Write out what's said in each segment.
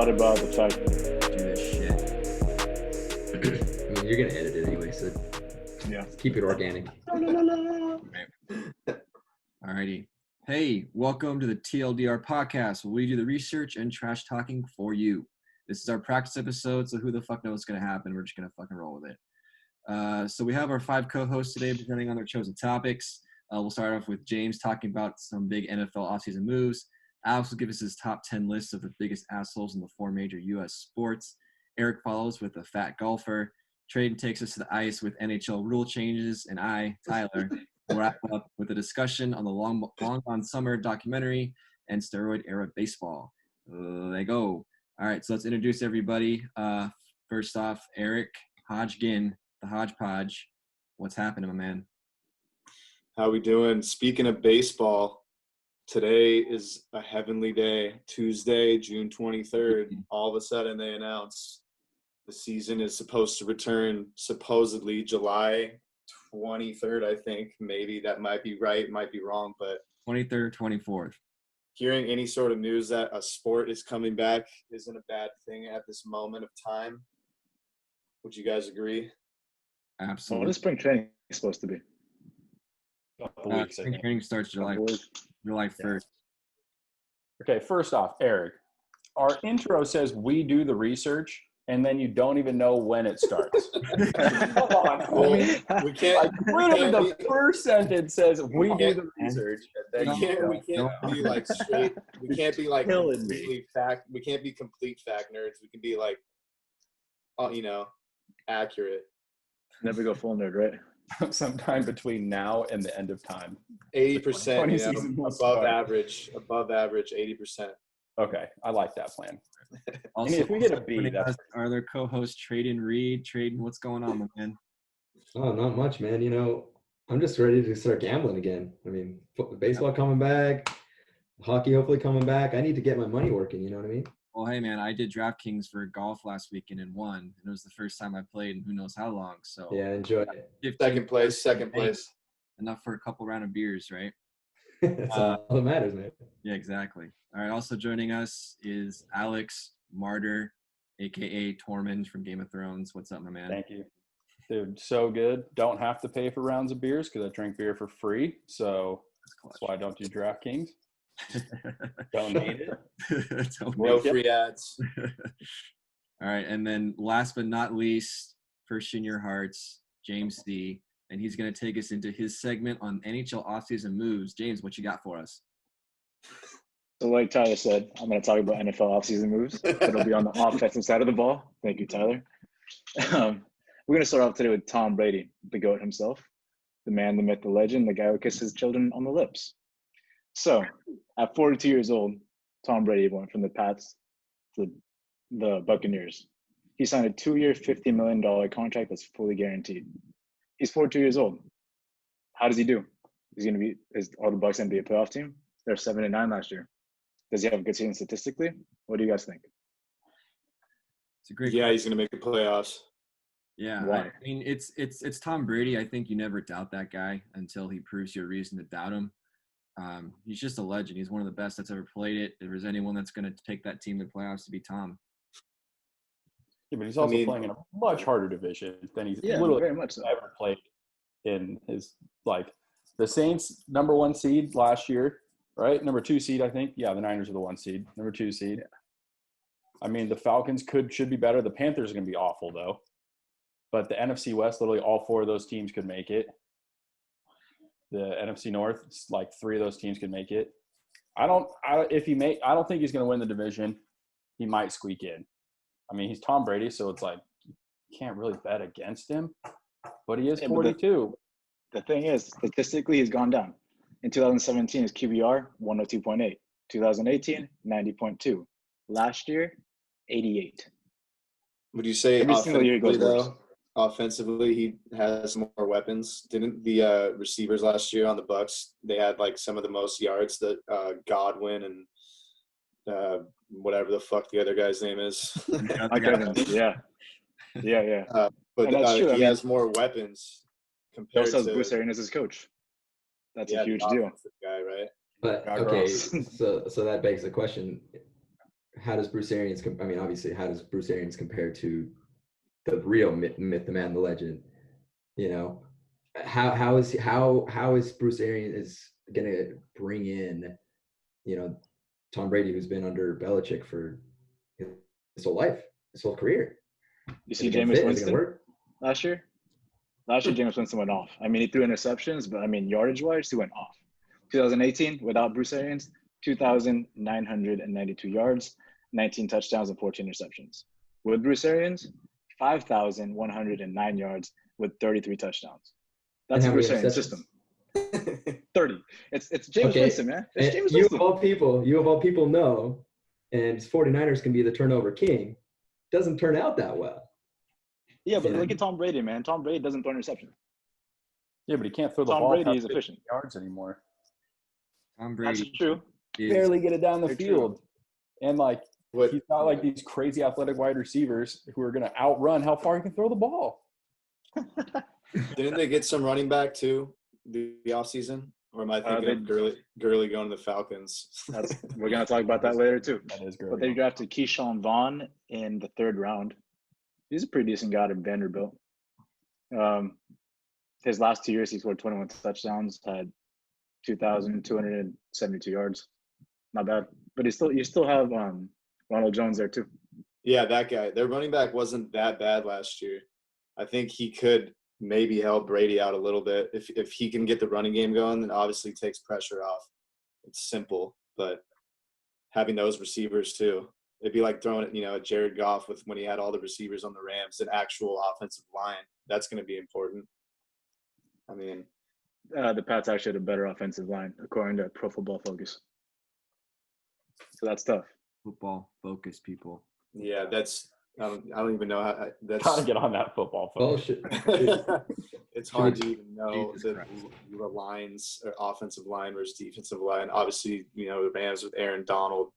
About the fact do this shit. I mean, you're gonna edit it anyway, so yeah, keep it organic. Alrighty. Hey, welcome to the TLDR podcast, where we do the research and trash talking for you. This is our practice episode, so who the fuck knows what's gonna happen? We're just gonna fucking roll with it. So we have our 5 co-hosts today, presenting on their chosen topics. We'll start off with James talking about some big NFL offseason moves. Alex will give us his top 10 lists of the biggest assholes in the 4 major U.S. sports. Eric follows with a fat golfer. Tradon takes us to the ice with NHL rule changes. And I, Tyler, will wrap up with a discussion on the Long Gone Summer documentary and steroid-era baseball. They go. All right, so let's introduce everybody. First off, Eric Hodgkin, the Hodgepodge. What's happening, my man? How we doing? Speaking of baseball, today is a heavenly day. Tuesday, June 23rd. All of a sudden they announce the season is supposed to return supposedly July 23rd, I think. Maybe that might be right, might be wrong, but 23rd, 24th. Hearing any sort of news that a sport is coming back isn't a bad thing at this moment of time. Would you guys agree? Absolutely. What is spring training supposed to be? Spring training starts July 1st. Okay, first off, Eric, our intro says we do the research, and then you don't even know when it starts. Come on. Well, we can't. Like, literally, the first sentence says we do the research. And then We can't be like straight. We can't be like completely fact. We can't be complete fact nerds. We can be like, accurate. Never go full nerd, right? Sometime between now and the end of time. 80%, above average. 80%. Okay, I like that plan. Also, if we get a B, that's are their co-hosts Tradon Reed. Tradon, what's going on, man? Oh, not much, man. I'm just ready to start gambling again. I mean, baseball coming back, hockey hopefully coming back. I need to get my money working, you know what I mean? Well, hey, man, I did DraftKings for golf last weekend and won. And it was the first time I played in who knows how long. So yeah, enjoy it. Second place. Enough for a couple round of beers, right? That's all that matters, man. Yeah, exactly. All right, also joining us is Alex Martyr, a.k.a. Tormund from Game of Thrones. What's up, my man? Thank you. Dude, so good. Don't have to pay for rounds of beers because I drink beer for free. So that's why I don't do DraftKings. Don't need it. No free ads. All right, and then last but not least, first in your hearts, James C. And he's going to take us into his segment on NHL offseason moves. James, what you got for us? So like Tyler said, I'm going to talk about NFL offseason moves. It'll be on the offensive side of the ball. Thank you, Tyler. We're going to start off today with Tom Brady, the GOAT himself, the man, the myth, the legend, the guy who kisses children on the lips. So at 42 years old, Tom Brady went from the Pats to the Buccaneers. He signed a 2-year, $50 million contract that's fully guaranteed. He's 42 years old. How does he do? Is all the Bucs going to be a playoff team? They're 7-9 last year. Does he have a good season statistically? What do you guys think? It's a great question. He's going to make the playoffs. Yeah, Why? I mean, it's Tom Brady. I think you never doubt that guy until he proves you a reason to doubt him. He's just a legend. He's one of the best that's ever played it. If there's anyone that's going to take that team to the playoffs, to be Tom. Yeah, but he's also playing in a much harder division than he's literally very much so. ever played in his the Saints #1 seed last year, right? #2 seed, I think. Yeah, the Niners are the 1 seed, #2 seed. Yeah. I mean, the Falcons should be better. The Panthers are going to be awful though. But the NFC West, literally all 4 of those teams could make it. The NFC North, 3 of those teams could make it. I don't think he's going to win the division. He might squeak in. I mean, he's Tom Brady, so it's you can't really bet against him. But he is 42. The thing is, statistically, he's gone down. In 2017, his QBR, 102.8. 2018, 90.2. Last year, 88. Would you say every single year he goes worse? Offensively, he has more weapons. Didn't the receivers last year on the Bucs? They had some of the most yards that Godwin and whatever the fuck the other guy's name is. Mike Evans. Yeah. But And that's true. he I mean, has more weapons He compared also has to Bruce Arians as his coach. That's a huge the deal. offensive guy, right? But God, okay, gross. so that begs the question: how does Bruce Arians? I mean, obviously, how does Bruce Arians compare to the real myth, the man, the legend? You know, how is Bruce Arians gonna bring in, you know, Tom Brady, who's been under Belichick for his whole life, his whole career? You see Is it gonna Jameis fit? Is it Winston gonna work? last year? Last year, Jameis Winston went off. I mean, he threw interceptions, but I mean, yardage-wise, he went off. 2018, without Bruce Arians, 2,992 yards, 19 touchdowns, and 14 interceptions. With Bruce Arians, 5,109 yards with 33 touchdowns. That's And a how many Bruce Arians interceptions? system. 30. It's James Winston, man. It's And James you Winston. of all people know, and 49ers can be the turnover king. Doesn't turn out that well. Yeah, but Yeah. look at Tom Brady, man. Tom Brady doesn't throw interceptions. Yeah, but he can't throw the Tom ball Brady past is 50 efficient. yards anymore. Tom That's Brady true. is Barely get it down the Very true. field. And like What, he's got like these crazy athletic wide receivers who are going to outrun how far he can throw the ball. didn't they get some running back too the offseason? Or am I thinking of Gurley going to the Falcons? We're going to talk about that later, too. That is great. But they drafted Keyshawn Vaughn in the 3rd round. He's a pretty decent guy at Vanderbilt. His last 2 years, he scored 21 touchdowns, had 2,272 yards. Not bad. But you still have Ronald Jones there, too. Yeah, that guy. Their running back wasn't that bad last year. I think he could maybe help Brady out a little bit. If he can get the running game going, then obviously takes pressure off. It's simple, but having those receivers too. It'd be like throwing it, at Jared Goff when he had all the receivers on the Rams, an actual offensive line. That's going to be important. I mean, the Pats actually had a better offensive line, according to Pro Football Focus. So that's tough. football focus, people. yeah, that's I don't even know how that's. Gotta get on that football. Bullshit. It's hard to even know Jesus the Christ. lines or offensive line versus defensive line. Obviously, the Rams with Aaron Donald,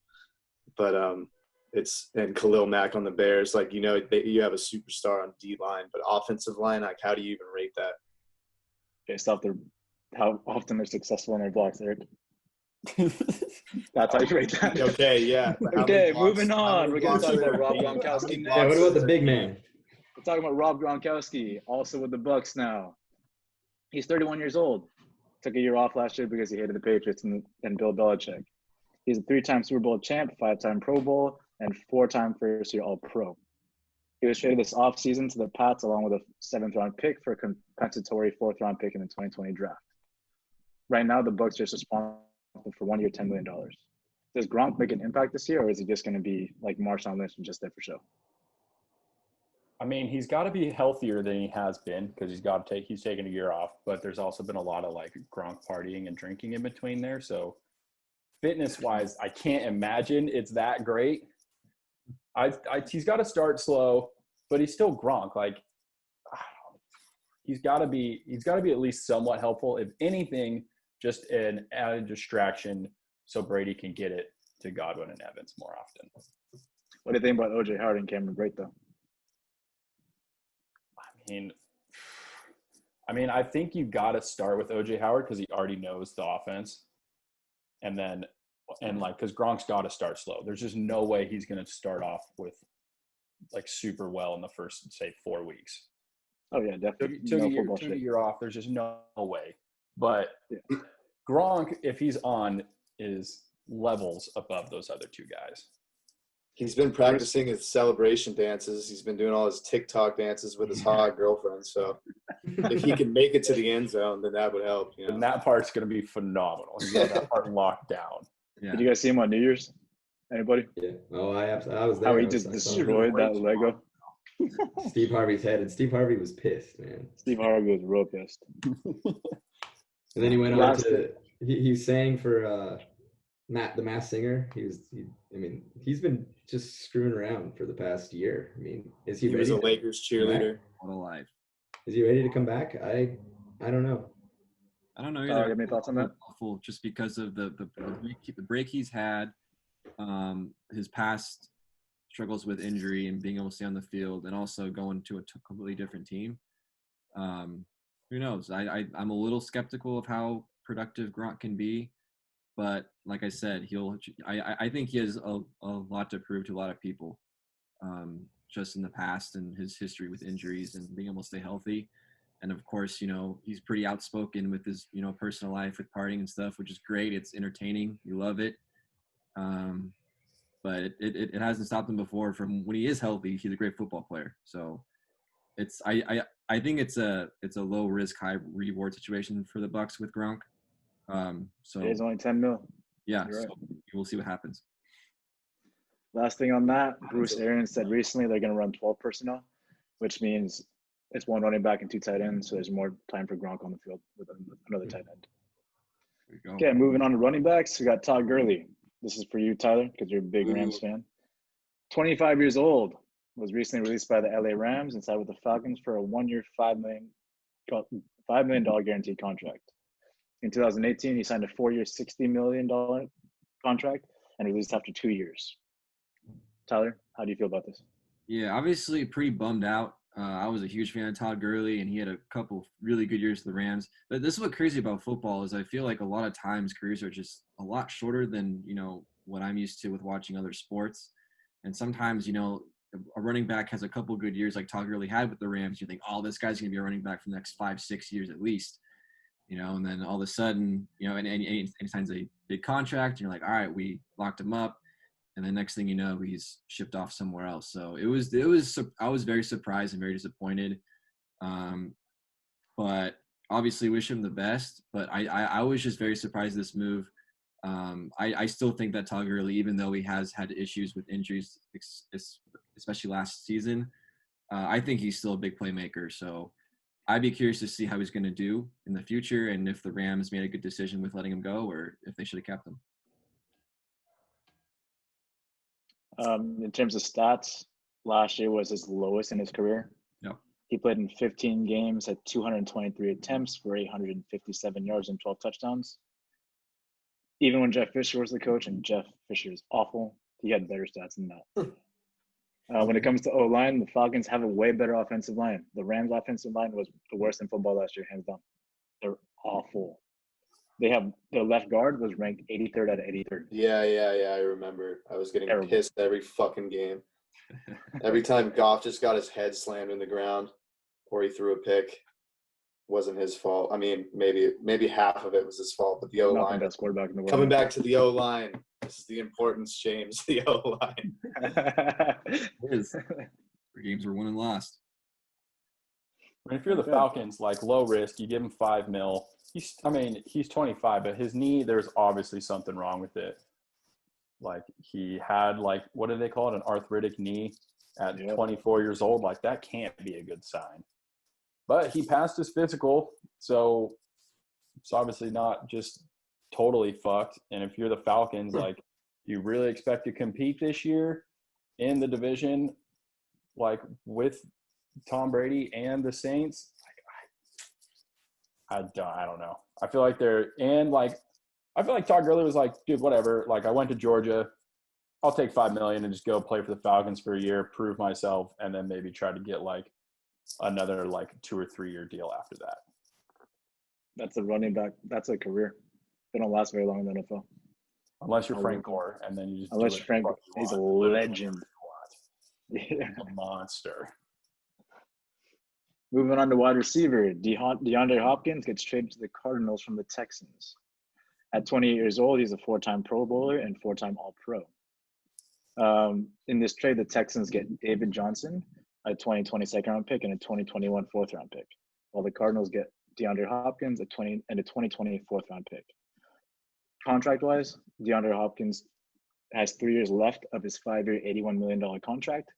but and Khalil Mack on the Bears. Like you have a superstar on D line, but offensive line, like how do you even rate that? Based off how often they're successful in their blocks, Eric. That's how you rate that. Okay, yeah. Okay, moving on. We're going to talk about Rob Gronkowski Yeah, what next. about the big man? We're talking about Rob Gronkowski, also with the Bucks now. He's 31 years old. Took a year off last year because he hated the Patriots and Bill Belichick. He's a 3-time Super Bowl champ, 5-time Pro Bowl, and 4-time first-year All-Pro. He was traded this offseason to the Pats along with a 7th-round pick for a compensatory 4th-round pick in the 2020 draft. Right now, the Bucks just responsible for 1 year, $10 million. Does Gronk make an impact this year, or is he just going to be like Marshawn Lynch and just there for show? I mean, he's got to be healthier than he has been because he's taken a year off. But there's also been a lot of like Gronk partying and drinking in between there. So fitness-wise, I can't imagine it's that great. He's got to start slow, but he's still Gronk. Like he's got to be at least somewhat helpful. If anything, just an added distraction so Brady can get it to Godwin and Evans more often. What do you think about O.J. Howard and Cameron Brate, though? I mean, I think you got to start with O.J. Howard because he already knows the offense. Because Gronk's got to start slow. There's just no way he's going to start off with like super well in the first, say, 4 weeks. Oh, yeah, definitely. Took a year off. There's just no way. But Gronk, if he's on, is levels above those other two guys. He's been practicing his celebration dances. He's been doing all his TikTok dances with his hot girlfriend. So if he can make it to the end zone, then that would help. And that part's going to be phenomenal. He's got that part locked down. Yeah. Did you guys see him on New Year's? Anybody? Yeah. Oh, I was there. How he just destroyed that Lego. Steve Harvey's head, and Steve Harvey was pissed, man. Steve Harvey was real pissed. And then he went on to he sang for Matt the Masked Singer. He's been just screwing around for the past year. I mean, is he ready? Was a Lakers cheerleader. What a life. Is he ready to come back? I don't know. I don't know You either. have any thoughts on that? Hopeful just because of the break he's had, his past struggles with injury and being able to stay on the field, and also going to a completely different team. Who knows? I'm a little skeptical of how productive Gronk can be, but like I said, I think he has a lot to prove to a lot of people, just in the past and his history with injuries and being able to stay healthy. And of course, he's pretty outspoken with his, personal life with partying and stuff, which is great. It's entertaining. You love it. But it hasn't stopped him before from when he is healthy. He's a great football player. So I think it's a low risk, high reward situation for the Bucs with Gronk. So It's only 10 mil. yeah, You're right. so we'll see what happens. Last thing on that, Bruce Arians said recently they're going to run 12 personnel, which means it's one running back and 2 tight ends, so there's more time for Gronk on the field with another tight end. There you go. Okay, moving on to running backs, we got Todd Gurley. This is for you, Tyler, because you're a big Rams fan. 25 years old, was recently released by the LA Rams and signed with the Falcons for a 1-year, $5 million guaranteed contract. In 2018, he signed a 4-year, $60 million contract and released after 2 years. Tyler, how do you feel about this? Yeah, obviously pretty bummed out. I was a huge fan of Todd Gurley, and he had a couple really good years for the Rams. But this is what crazy about football is I feel like a lot of times careers are just a lot shorter than, what I'm used to with watching other sports. And sometimes, a running back has a couple good years like Todd Gurley had with the Rams. You think, oh, this guy's going to be a running back for the next 5-6 years at least. And then all of a sudden, and he signs a big contract, and you're like, all right, we locked him up. And the next thing you know, he's shipped off somewhere else. So I was very surprised and very disappointed. But obviously wish him the best. But I was just very surprised this move. I still think that Todd Gurley, even though he has had issues with injuries, especially last season, I think he's still a big playmaker. So I'd be curious to see how he's going to do in the future and if the Rams made a good decision with letting him go or if they should have kept him. In terms of stats, last year was his lowest in his career. Yep. He played in 15 games, had 223 attempts for 857 yards and 12 touchdowns. Even when Jeff Fisher was the coach, and Jeff Fisher is awful, he had better stats than that. When it comes to O-line, the Falcons have a way better offensive line. The Rams' offensive line was the worst in football last year, hands down. They're awful. Their left guard was ranked 83rd out of 83rd. Yeah, I remember. I was getting pissed every fucking game. Every time Goff just got his head slammed in the ground or he threw a pick, wasn't his fault. I mean, maybe half of it was his fault, but the O-line. Best quarterback in the world. Coming back to the O-line. This is the importance, James, the O-line. It is. 3 games were won and lost. I mean, if you're the Falcons, like low risk, you give him $5 million. He's 25, but his knee, there's obviously something wrong with it. Like he had what do they call it? An arthritic knee at 24 years old. Like that can't be a good sign. But he passed his physical, so it's obviously not just totally fucked. And if you're the Falcons, you really expect to compete this year in the division, with Tom Brady and the Saints, I don't know. I feel like I feel like Todd Gurley was like, dude, whatever. I went to Georgia. I'll take $5 million and just go play for the Falcons for a year, prove myself, and then maybe try to get another 2 or 3 year deal after that. That's a running back. That's a career. They don't last very long in the NFL. Unless you're Frank Gore, and then you just he's a legend. Yeah. A monster. Moving on to wide receiver, DeAndre Hopkins gets traded to the Cardinals from the Texans. At 28 years old, he's a 4-time Pro Bowler and 4-time All-Pro. In this trade, the Texans get David Johnson, a 2020 second-round pick, and a 2021 fourth-round pick, while the Cardinals get DeAndre Hopkins, a 2020 fourth-round pick. Contract-wise, DeAndre Hopkins has 3 years left of his 5-year, $81 million contract,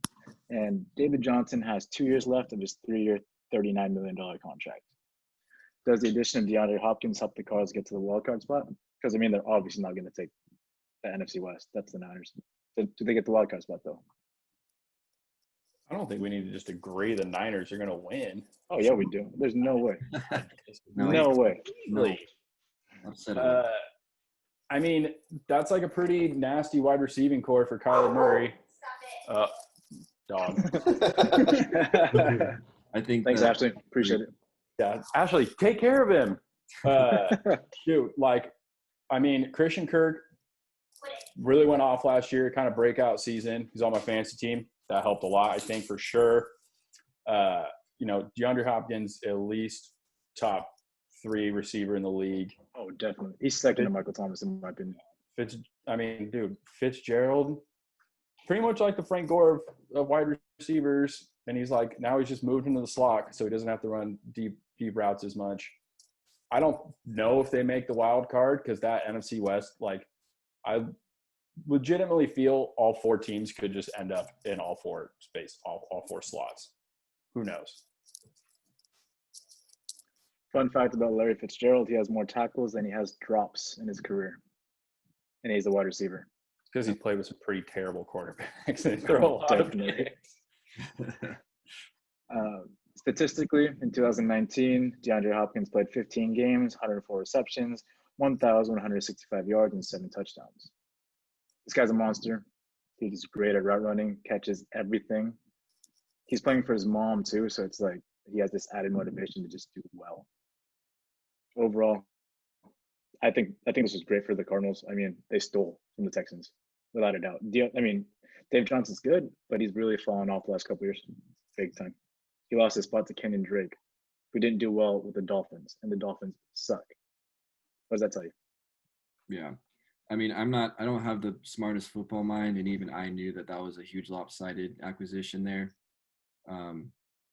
and David Johnson has 2 years left of his 3-year, $39 million contract. Does the addition of DeAndre Hopkins help the Cardinals get to the wild card spot? Because, they're obviously not going to take the NFC West. That's the Niners. Do they get the wild card spot, though? I don't think we need to just agree the Niners are going to win. Oh, yeah, we do. There's no way. No way. No. I mean, that's like a pretty nasty wide receiving core for Kyler Murray. Dog. I think Thanks, Ashley. Appreciate it. Yeah, Ashley, take care of him. Shoot, like, I mean, Christian Kirk really went off last year, kind of breakout season. He's on my fantasy team. That helped a lot, I think, for sure. DeAndre Hopkins, at least top 3 receiver in the league. Oh, definitely. He's second to Michael Thomas, in my opinion. Fitzgerald, pretty much like the Frank Gore of wide receivers. And he's like, now he's just moved into the slot, so he doesn't have to run deep routes as much. I don't know if they make the wild card because that NFC West, like, I legitimately feel all 4 teams could just end up in all 4 slots. Who knows? Fun fact about Larry Fitzgerald, he has more tackles than he has drops in his career. And he's a wide receiver. Because he's played with some pretty terrible quarterbacks. They throw a lot of picks. Statistically, in 2019, DeAndre Hopkins played 15 games, 104 receptions, 1,165 yards, and 7 touchdowns. This guy's a monster. He's great at route running, catches everything. He's playing for his mom too, so it's like he has this added motivation to just do well. Overall, I think this was great for the Cardinals. I mean, they stole from the Texans, without a doubt. Dave Johnson's good, but he's really fallen off the last couple of years, big time. He lost his spot to Kenyon Drake, who didn't do well with the Dolphins, and the Dolphins suck. What does that tell you? Yeah. I mean, I don't have the smartest football mind, and even I knew that was a huge lopsided acquisition there.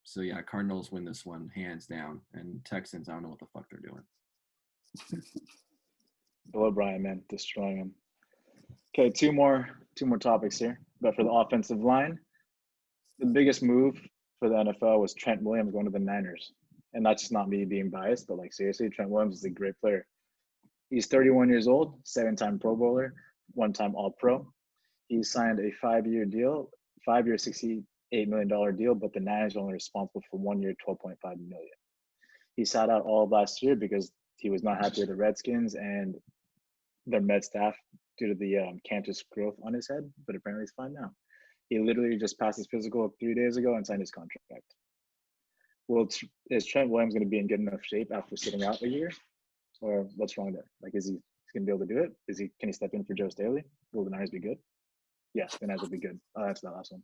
So yeah, Cardinals win this one hands down, and Texans, I don't know what the fuck they're doing. Bill O'Brien, man, destroying him. Okay, two more topics here. But for the offensive line, the biggest move for the NFL was Trent Williams going to the Niners. And that's just not me being biased, but like seriously, Trent Williams is a great player. He's 31 years old, 7-time Pro Bowler, 1-time All-Pro. He signed a 5-year deal, 5-year, $68 million deal, but the Niners are only responsible for 1 year, $12.5 million. He sat out all of last year because he was not happy with the Redskins and their med staff due to the cancerous growth on his head, but apparently he's fine now. He literally just passed his physical 3 days ago and signed his contract. Well, is Trent Williams going to be in good enough shape after sitting out a year? Or what's wrong there? Like, is he going to be able to do it? Can he step in for Joe Staley? Will the Niners be good? Yes, the Niners will be good. I'll answer that last one.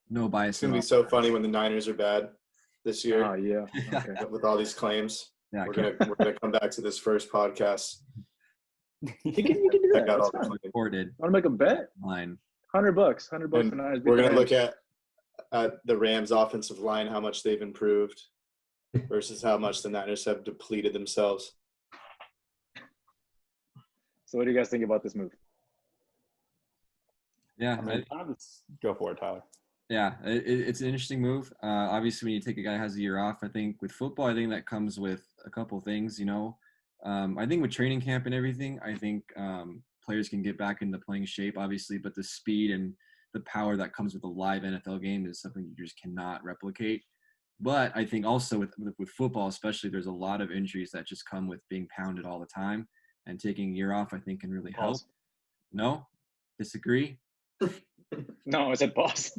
No bias. It's going to be so funny when the Niners are bad this year. Oh, yeah. Okay. With all these claims. Yeah, we're gonna come back to this first podcast. You can do that. That's fine. Recorded. Want to make a bet? Line. $100. $100 for Niners. We're gonna look at the Rams' offensive line, how much they've improved versus how much the Niners have depleted themselves. So, what do you guys think about this move? Yeah, go for it, Tyler. Yeah, it's an interesting move. Obviously, when you take a guy who has a year off, I think with football, I think that comes with a couple things, I think with training camp and everything, I think players can get back into playing shape, obviously, but the speed and the power that comes with a live NFL game is something you just cannot replicate. But I think also with football, especially, there's a lot of injuries that just come with being pounded all the time, and taking a year off, I think, can really help. No? Disagree? No, I said boss.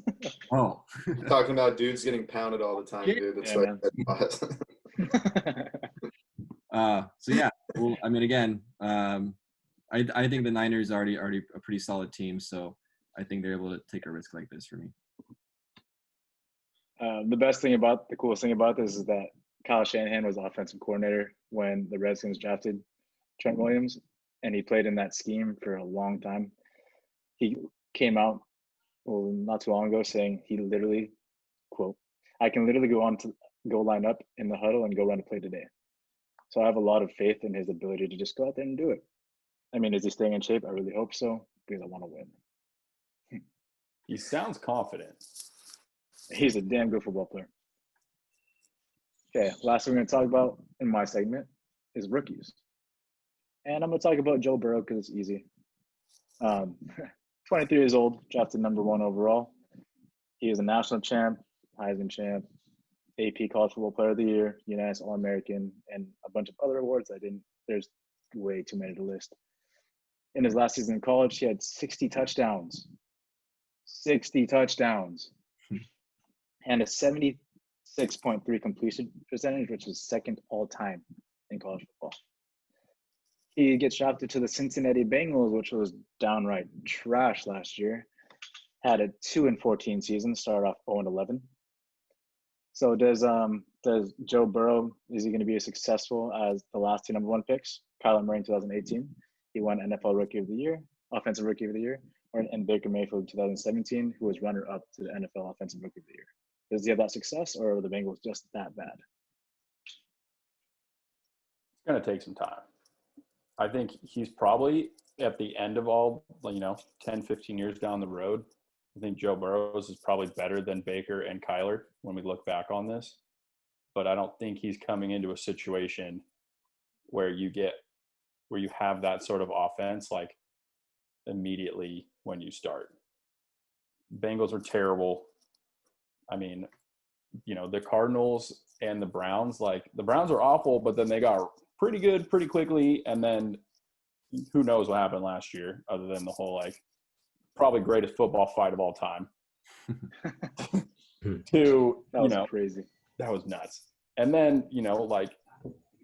Oh. You're talking about dudes getting pounded all the time, dude. That's So yeah, well, I mean, again, I think the Niners are already a pretty solid team, so I think they're able to take a risk like this for me. The coolest thing about this is that Kyle Shanahan was offensive coordinator when the Redskins drafted Trent Williams, and he played in that scheme for a long time. He came out not too long ago saying he literally, quote, "I can literally go line up in the huddle and go run a play today." So I have a lot of faith in his ability to just go out there and do it. I mean, is he staying in shape? I really hope so, because I want to win. He sounds confident. He's a damn good football player. Okay, last thing we're going to talk about in my segment is rookies. And I'm going to talk about Joe Burrow because it's easy. 23 years old, drafted number 1 overall. He is a national champ, Heisman champ, AP College Football Player of the Year, unanimous All-American, and a bunch of other awards. There's way too many to list. In his last season in college, he had 60 touchdowns. 60 touchdowns. And a 76.3 completion percentage, which was second all time in college football. He gets drafted to the Cincinnati Bengals, which was downright trash last year. Had a 2-14 season, started off 0-11. So does Joe Burrow, is he going to be as successful as the last two number one picks? Kyler Murray in 2018, he won NFL Rookie of the Year, Offensive Rookie of the Year, and Baker Mayfield in 2017, who was runner-up to the NFL Offensive Rookie of the Year. Does he have that success, or are the Bengals just that bad? It's going to take some time. I think he's probably at the end of all, 10, 15 years down the road. I think Joe Burrows is probably better than Baker and Kyler when we look back on this. But I don't think he's coming into a situation where you have that sort of offense like immediately when you start. Bengals are terrible. I mean, the Cardinals and the Browns, the Browns are awful, but then they got pretty good pretty quickly. And then who knows what happened last year other than the whole, probably greatest football fight of all time. That was crazy. That was nuts. And then,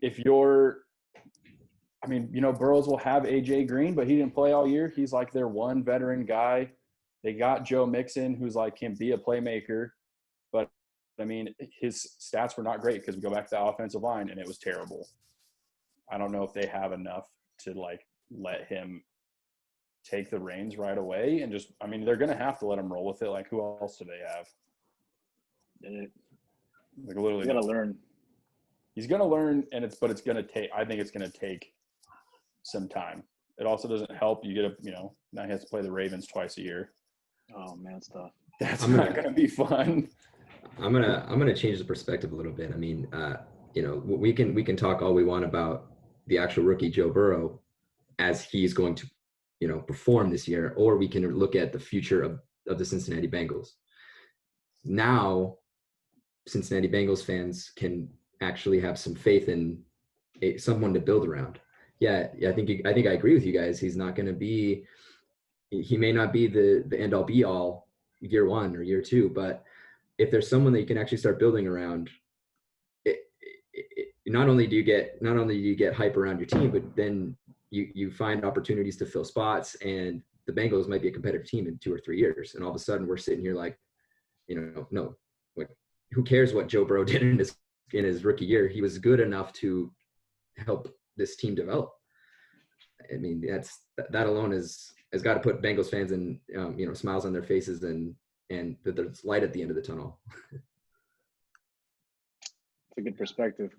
if Burrows will have AJ Green, but he didn't play all year. He's their one veteran guy. They got Joe Mixon, who's can be a playmaker. But, his stats were not great because we go back to the offensive line, and it was terrible. I don't know if they have enough to, let him take the reins right away and just – they're going to have to let him roll with it. Who else do they have? Literally. You got to learn. He's going to learn, but it's going to take – I think it's going to take some time. It also doesn't help. You get now he has to play the Ravens twice a year. Oh, man, it's tough. That's not going to be fun. I'm gonna change the perspective a little bit. We can talk all we want about the actual rookie Joe Burrow as he's going to, perform this year, or we can look at the future of the Cincinnati Bengals. Now, Cincinnati Bengals fans can actually have some faith in someone to build around. Yeah, I think I agree with you guys. He's not going to be. He may not be the end all be all year one or year two, but if there's someone that you can actually start building around, not only do you get hype around your team, but then you find opportunities to fill spots, and the Bengals might be a competitive team in 2 or 3 years. And all of a sudden we're sitting here who cares what Joe Burrow did in his rookie year? He was good enough to help this team develop. That alone has got to put Bengals fans in, smiles on their faces and that there's light at the end of the tunnel. It's a good perspective.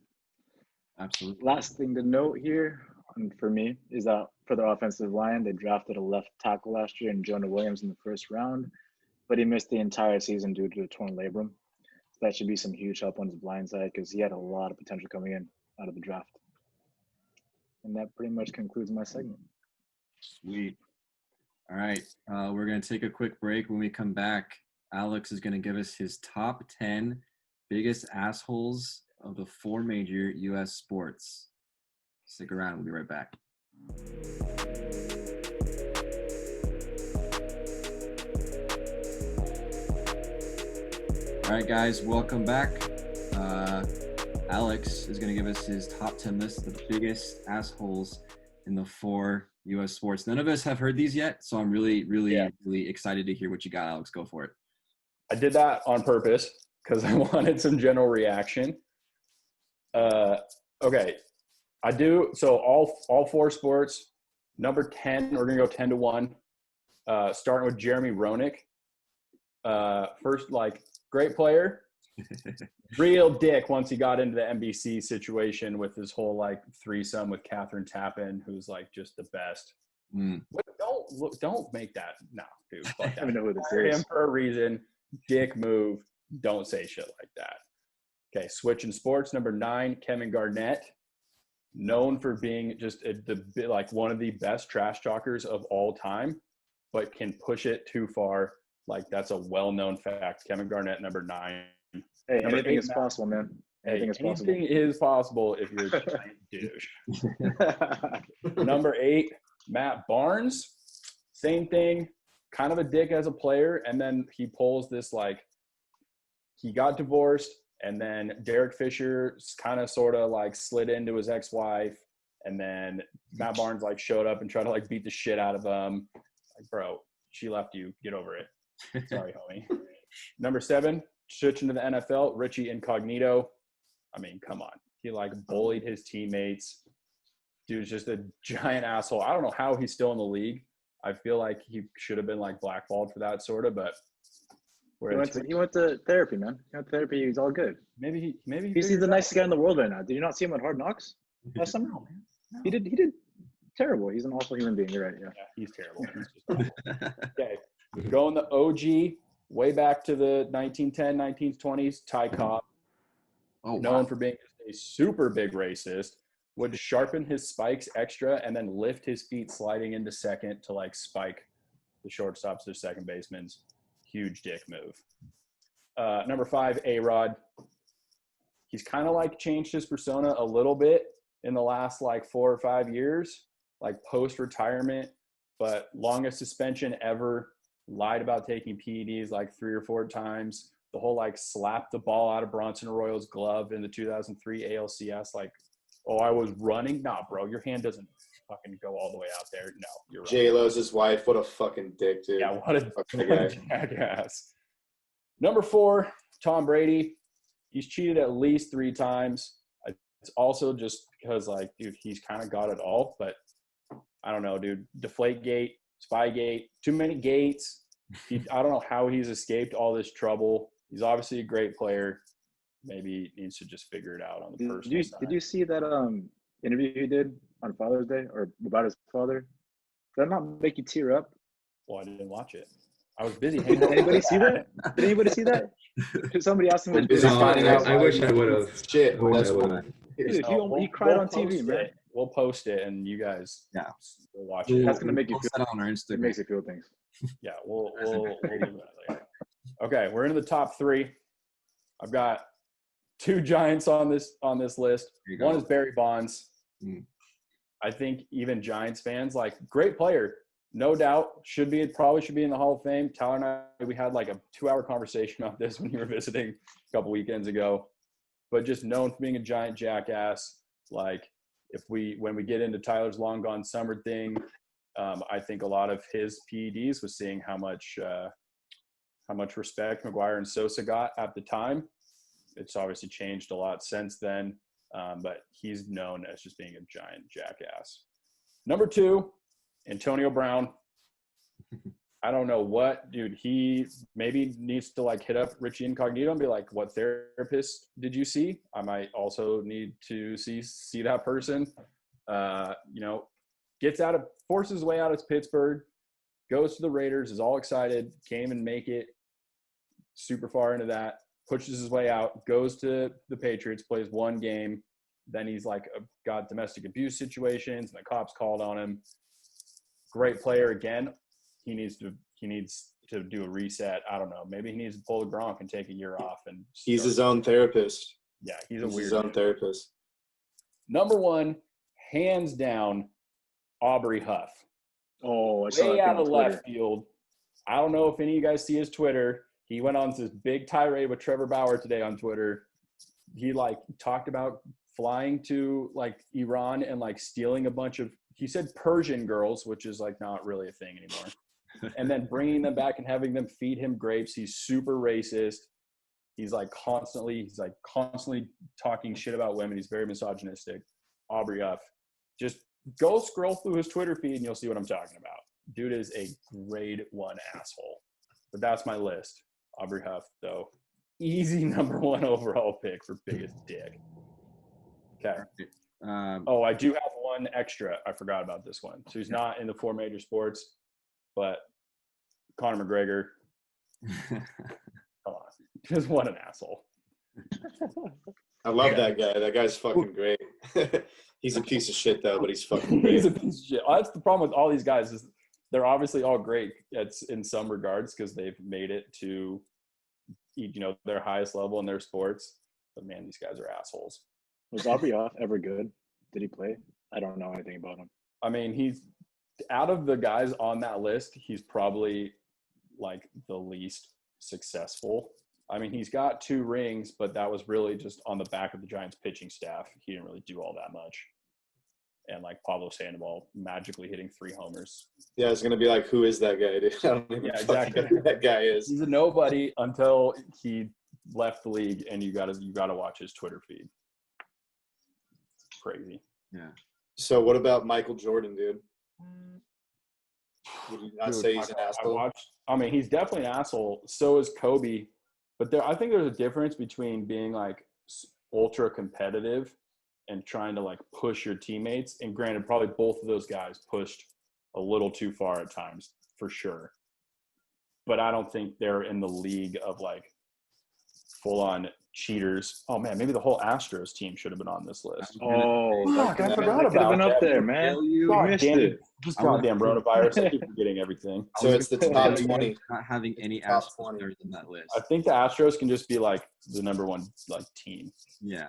Absolutely. Last thing to note here, for me, is that for their offensive line, they drafted a left tackle last year in Jonah Williams in the first round, but he missed the entire season due to a torn labrum. So that should be some huge help on his blind side because he had a lot of potential coming in out of the draft. And that pretty much concludes my segment. Sweet. All right. We're going to take a quick break. When we come back, Alex is going to give us his top 10 biggest assholes of the 4 major U.S. sports. Stick around. We'll be right back. All right, guys. Welcome back. Alex is going to give us his top 10 list of the biggest assholes in the 4 U.S. sports. None of us have heard these yet, so I'm really excited to hear what you got, Alex. Go for it. I did that on purpose because I wanted some general reaction. Okay. I do. So all 4 sports, number 10, we're going to go 10 to 1. Starting with Jeremy Roenick. First, great player. Real dick once he got into the NBC situation with his whole threesome with Catherine Tappan, who's just the best. Don't make that. No, dude. I don't even know who this Hire is. him for a reason. Dick move. Don't say shit like that. Okay, switching sports. Number 9, Kevin Garnett, known for being just one of the best trash talkers of all time, but can push it too far. That's a well-known fact. Kevin Garnett, number 9. Hey, Number anything 8, is possible, man. Anything is possible. Anything is possible if you're a giant douche. Number 8, Matt Barnes. Same thing. Kind of a dick as a player. And then he pulls this, like, he got divorced. And then Derek Fisher kind of sort of like slid into his ex-wife. And then Matt Barnes like showed up and tried to like beat the shit out of him. Like, bro, she left you. Get over it. Sorry, homie. Number 7, switching to the NFL, Richie Incognito. I mean, come on. He like bullied his teammates. Dude's just a giant asshole. I don't know how he's still in the league. I feel like he should have been like blackballed for that sort of, but he went to therapy, man. He went to therapy. He's all good. maybe He's the nicest guy in the world right now. Did you not see him at Hard Knocks last summer? No, man. No. He did terrible. He's an awful human being. You're right. Yeah. Yeah, he's terrible. He's just awful. Okay. Going the OG way back to the 1910, 1920s, Ty Cobb, known for being a super big racist, would sharpen his spikes extra and then lift his feet sliding into second to like spike the shortstops or second baseman's. Huge dick move. Number 5, A-Rod. He's kind of like changed his persona a little bit in the last like 4 or 5 years, like post-retirement, but longest suspension ever. Lied about taking PEDs like 3 or 4 times. The whole like slapped the ball out of Bronson Arroyo's glove in the 2003 ALCS. Like, oh, I was running. Nah, bro, your hand doesn't fucking go all the way out there. No, you're right. J-Lo's his wife. What a fucking dick, dude. Yeah, what a guy. jackass. Number 4, Tom Brady. He's cheated at least 3 times. It's also just because, like, dude, he's kind of got it all. But I don't know, dude. Deflategate, Spygate, too many gates. I don't know how he's escaped all this trouble. He's obviously a great player. Maybe he needs to just figure it out on the personal side. Did you see that interview he did on Father's Day or about his father? Did that not make you tear up? Well, I didn't watch it. I was busy. Did anybody see that? Did anybody see that? Somebody asked him. I wish I would have. Shit. Dude, he cried on TV, man. We'll post it, and you guys will watch We'll- it. That's gonna make you Post feel. that on our It Instagram. makes you feel things. Yeah, we'll do that later. Okay, we're into the top 3. I've got 2 Giants on this list. Here you go. One is Barry Bonds. Mm. I think even Giants fans, like, great player, no doubt, probably should be in the Hall of Fame. Tyler and I, we had like a 2-hour conversation about this when you were visiting a couple weekends ago. But just known for being a giant jackass. Like, when we get into Tyler's long gone summer thing, I think a lot of his PEDs was seeing how much respect McGuire and Sosa got at the time. It's obviously changed a lot since then, but he's known as just being a giant jackass. Number 2, Antonio Brown. I don't know what, dude, he maybe needs to like hit up Richie Incognito and be like, what therapist did you see? I might also need to see that person. Forces his way out of Pittsburgh, goes to the Raiders, is all excited, can't even make it super far into that, pushes his way out, goes to the Patriots, plays 1 game. Then he's like got domestic abuse situations and the cops called on him. Great player again. He needs to do a reset. I don't know. Maybe he needs to pull the Gronk and take a year off. And He's his own therapist. Yeah, He's weird his own dude. therapist. Number 1, hands down, Aubrey Huff. Oh, I saw Way that out thing of on left field. I don't know if any of you guys see his Twitter. He went on this big tirade with Trevor Bauer today on Twitter. He like talked about flying to like Iran and like stealing a bunch of, he said Persian girls, which is like not really a thing anymore. And then bringing them back and having them feed him grapes. He's super racist. He's constantly talking shit about women. He's very misogynistic. Aubrey Huff. Just go scroll through his Twitter feed and you'll see what I'm talking about. Dude is a grade 1 asshole. But that's my list. Aubrey Huff, though. Easy number 1 overall pick for biggest dick. Okay. I do have one extra. I forgot about this one. So he's not in the 4 major sports, but Conor McGregor. Come on. Just what an asshole. I love that guy. That guy's fucking great. He's a piece of shit, though, but he's fucking great. He's a piece of shit. That's the problem with all these guys is they're obviously all great in some regards because they've made it to, their highest level in their sports. But man, these guys are assholes. Was Abrioff ever good? Did he play? I don't know anything about him. I mean, he's out of the guys on that list, he's probably like the least successful. I mean, he's got 2 rings, but that was really just on the back of the Giants pitching staff. He didn't really do all that much. And like Pablo Sandoval magically hitting 3 homers. Yeah, it's gonna be like, who is that guy, dude? I don't even exactly know who that guy is. He's a nobody until he left the league, and you gotta watch his Twitter feed. It's crazy. Yeah. So what about Michael Jordan, dude? Would you not say he's an asshole? I mean, he's definitely an asshole. So is Kobe. But I think there's a difference between being like ultra competitive and trying to like push your teammates. And granted, probably both of those guys pushed a little too far at times, for sure. But I don't think they're in the league of like full-on cheaters. Oh man, maybe the whole Astros team should have been on this list. Oh, Fuck, I forgot could have been about up that. there, man. You missed damn it. Just goddamn coronavirus. I keep forgetting everything. So it's the top 20. Not having any Top Astros 20. players in that list. I think the Astros can just be like the number 1 like team. Yeah.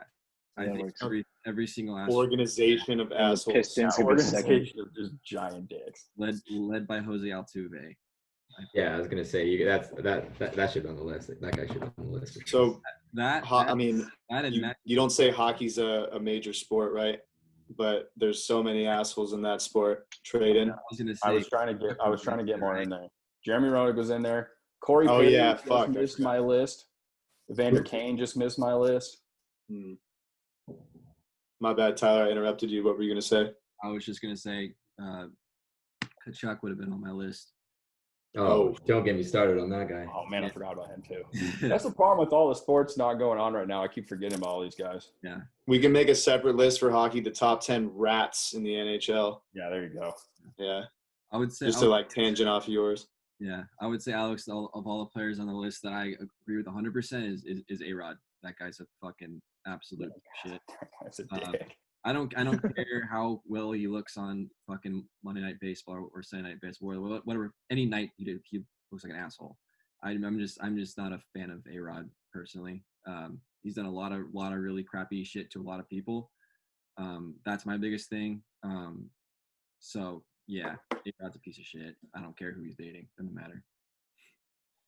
I Yeah, think every single Astros Organization of the assholes. Pistons could be second. Organization of just giant dicks. led by Jose Altuve. Yeah, I was gonna say that should be on the list. That guy should be on the list. For sure. So That I mean, you don't say hockey's a major sport, right? But there's so many assholes in that sport. Tradon. I was trying to get more in there. Jeremy Roenick was in there. Corey Oh, Perry yeah, just fuck, missed my list. Evander Kane just missed my list. My bad, Tyler. I interrupted you. What were you gonna say? I was just gonna say, Kachuk would have been on my list. Oh, don't get me started on that guy. Oh man, I forgot about him too. That's the problem with all the sports not going on right now. I keep forgetting about all these guys. Yeah. We can make a separate list for hockey. The top 10 rats in the NHL. Yeah, there you go. Yeah. I would say Just to like tangent off of yours. Yeah, I would say Alex, of all the players on the list that I agree with 100% is A-Rod. That guy's a fucking absolute shit. That guy's a dick. I don't care how well he looks on fucking Monday Night Baseball or Sunday Night Baseball or whatever. Any night he looks like an asshole. I'm just not a fan of A-Rod personally. He's done a lot of really crappy shit to a lot of people. That's my biggest thing. So yeah, A-Rod's a piece of shit. I don't care who he's dating. Doesn't matter.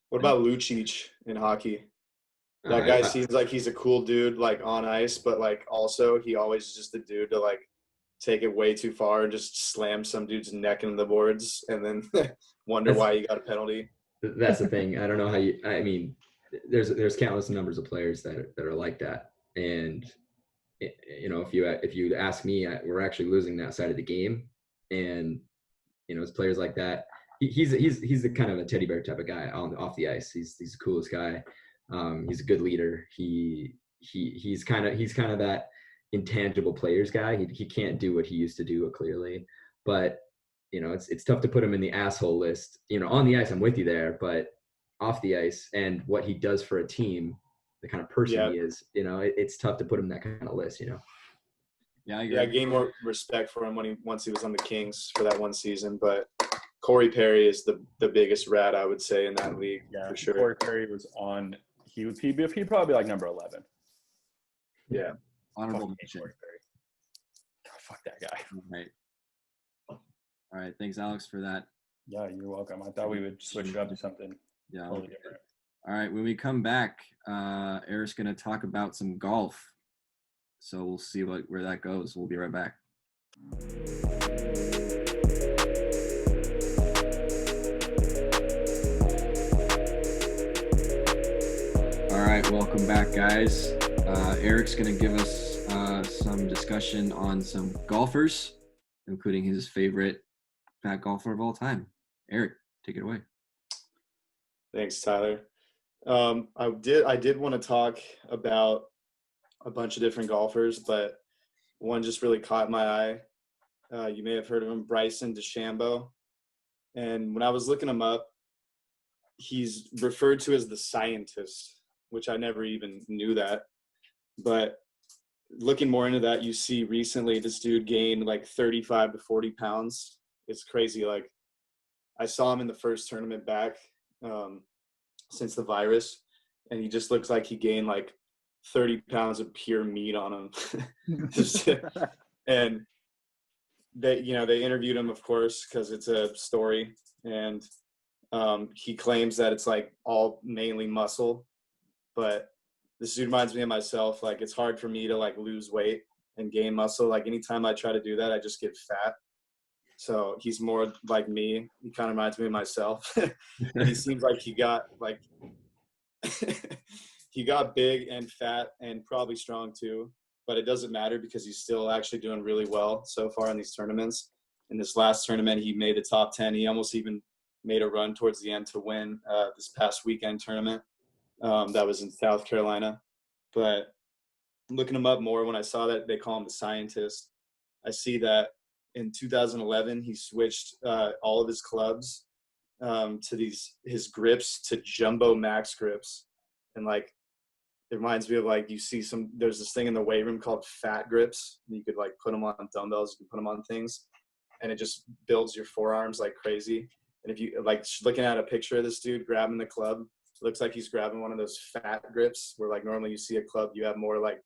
What about Lucic in hockey? That guy seems like he's a cool dude, like on ice, but like also he always is just the dude to like take it way too far and just slam some dude's neck into the boards and then wonder why he got a penalty. That's the thing. I don't know how you. I mean, there's countless numbers of players that are like that, and you know, if you ask me, we're actually losing that side of the game, and you know, it's players like that. He's a kind of a teddy bear type of guy off the ice. He's the coolest guy. He's a good leader. He's kind of that intangible players guy. He can't do what he used to do clearly, but you know, it's tough to put him in the asshole list. You know, on the ice, I'm with you there, but off the ice and what he does for a team, the kind of person he is, you know, it's tough to put him in that kind of list, you know? Yeah, I agree. Yeah, I gained more respect for him once he was on the Kings for that one season, but Corey Perry is the biggest rat, I would say, in that league, for sure. Corey Perry was on – he'd probably be like number 11. Yeah. Honorable mention. Corey Perry. God, fuck that guy. All right. Thanks, Alex, for that. Yeah, you're welcome. I thought we would switch it up to something totally different. All right. When we come back, Eric's going to talk about some golf. So we'll see where that goes. We'll be right back. All right. Welcome back, guys. Eric's going to give us some discussion on some golfers, including his favorite fat golfer of all time. Eric, take it away. Thanks, Tyler. I did want to talk about a bunch of different golfers, but one just really caught my eye. You may have heard of him, Bryson DeChambeau. And when I was looking him up, he's referred to as the scientist, which I never even knew that. But looking more into that, you see recently this dude gained like 35 to 40 pounds. It's crazy. Like, I saw him in the first tournament back since the virus, and he just looks like he gained like 30 pounds of pure meat on him. And they interviewed him, of course, because it's a story, and he claims that it's like all mainly muscle, but this dude reminds me of myself. Like, it's hard for me to like lose weight and gain muscle. Like, anytime I try to do that, I just get fat. So he's more like me. He kind of reminds me of myself. And he seems like he got like he got big and fat and probably strong too, but it doesn't matter because he's still actually doing really well so far in these tournaments. In this last tournament, he made the top 10. He almost even made a run towards the end to win this past weekend tournament. That was in South Carolina. But looking him up more, when I saw that they call him the scientist, I see that in 2011, he switched all of his clubs to his grips to jumbo max grips. And like, it reminds me of like, there's this thing in the weight room called fat grips. You could like put them on dumbbells, you can put them on things, and it just builds your forearms like crazy. And if you like looking at a picture of this dude grabbing the club, it looks like he's grabbing one of those fat grips where like normally you see a club, you have more like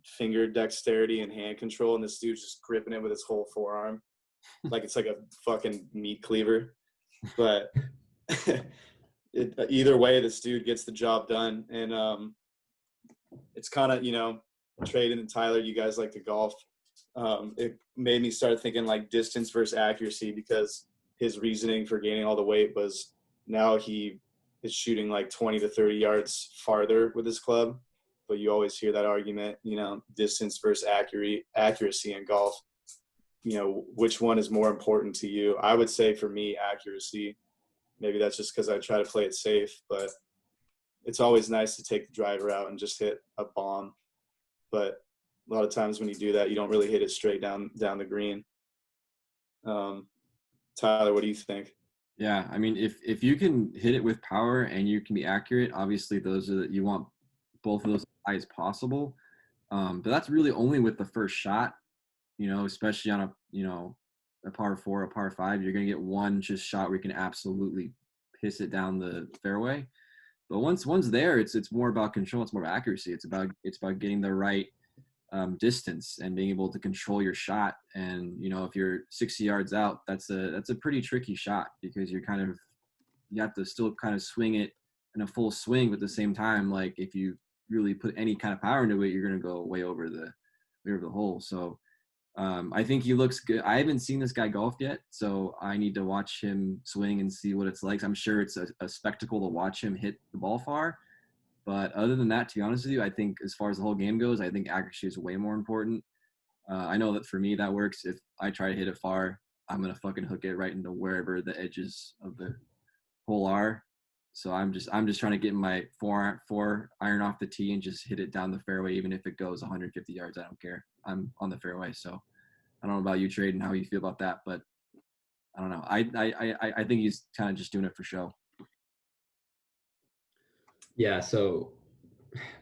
finger dexterity and hand control, and this dude's just gripping it with his whole forearm. Like it's like a fucking meat cleaver. But either way, this dude gets the job done. And it's kind of, Tradon and Tyler, you guys like to golf. It made me start thinking like distance versus accuracy, because his reasoning for gaining all the weight was now he is shooting like 20 to 30 yards farther with his club. But you always hear that argument, distance versus accuracy in golf. Which one is more important to you? I would say for me, accuracy. Maybe that's just because I try to play it safe, but it's always nice to take the driver out and just hit a bomb. But a lot of times when you do that, you don't really hit it straight down the green. Tyler, what do you think? Yeah, I mean, if you can hit it with power and you can be accurate, obviously you want both of those as high as possible. But that's really only with the first shot, especially on a par 4, a par 5, you're going to get one just shot where you can absolutely piss it down the fairway. But once there, it's more about control. It's more about accuracy. It's about getting the right distance and being able to control your shot. And if you're 60 yards out, that's a pretty tricky shot, because you have to still kind of swing it in a full swing, but at the same time, like if you really put any kind of power into it, you're going to go way over the hole. So I think he looks good. I haven't seen this guy golf yet, so I need to watch him swing and see what it's like. I'm sure it's a spectacle to watch him hit the ball far. But other than that, to be honest with you, I think as far as the whole game goes, I think accuracy is way more important. I know that for me, that works. If I try to hit it far, I'm going to fucking hook it right into wherever the edges of the hole are. So I'm just trying to get my four iron off the tee and just hit it down the fairway, even if it goes 150 yards. I don't care. I'm on the fairway. So I don't know about you, Tradon, how you feel about that, but I don't know. I think he's kind of just doing it for show. Yeah. So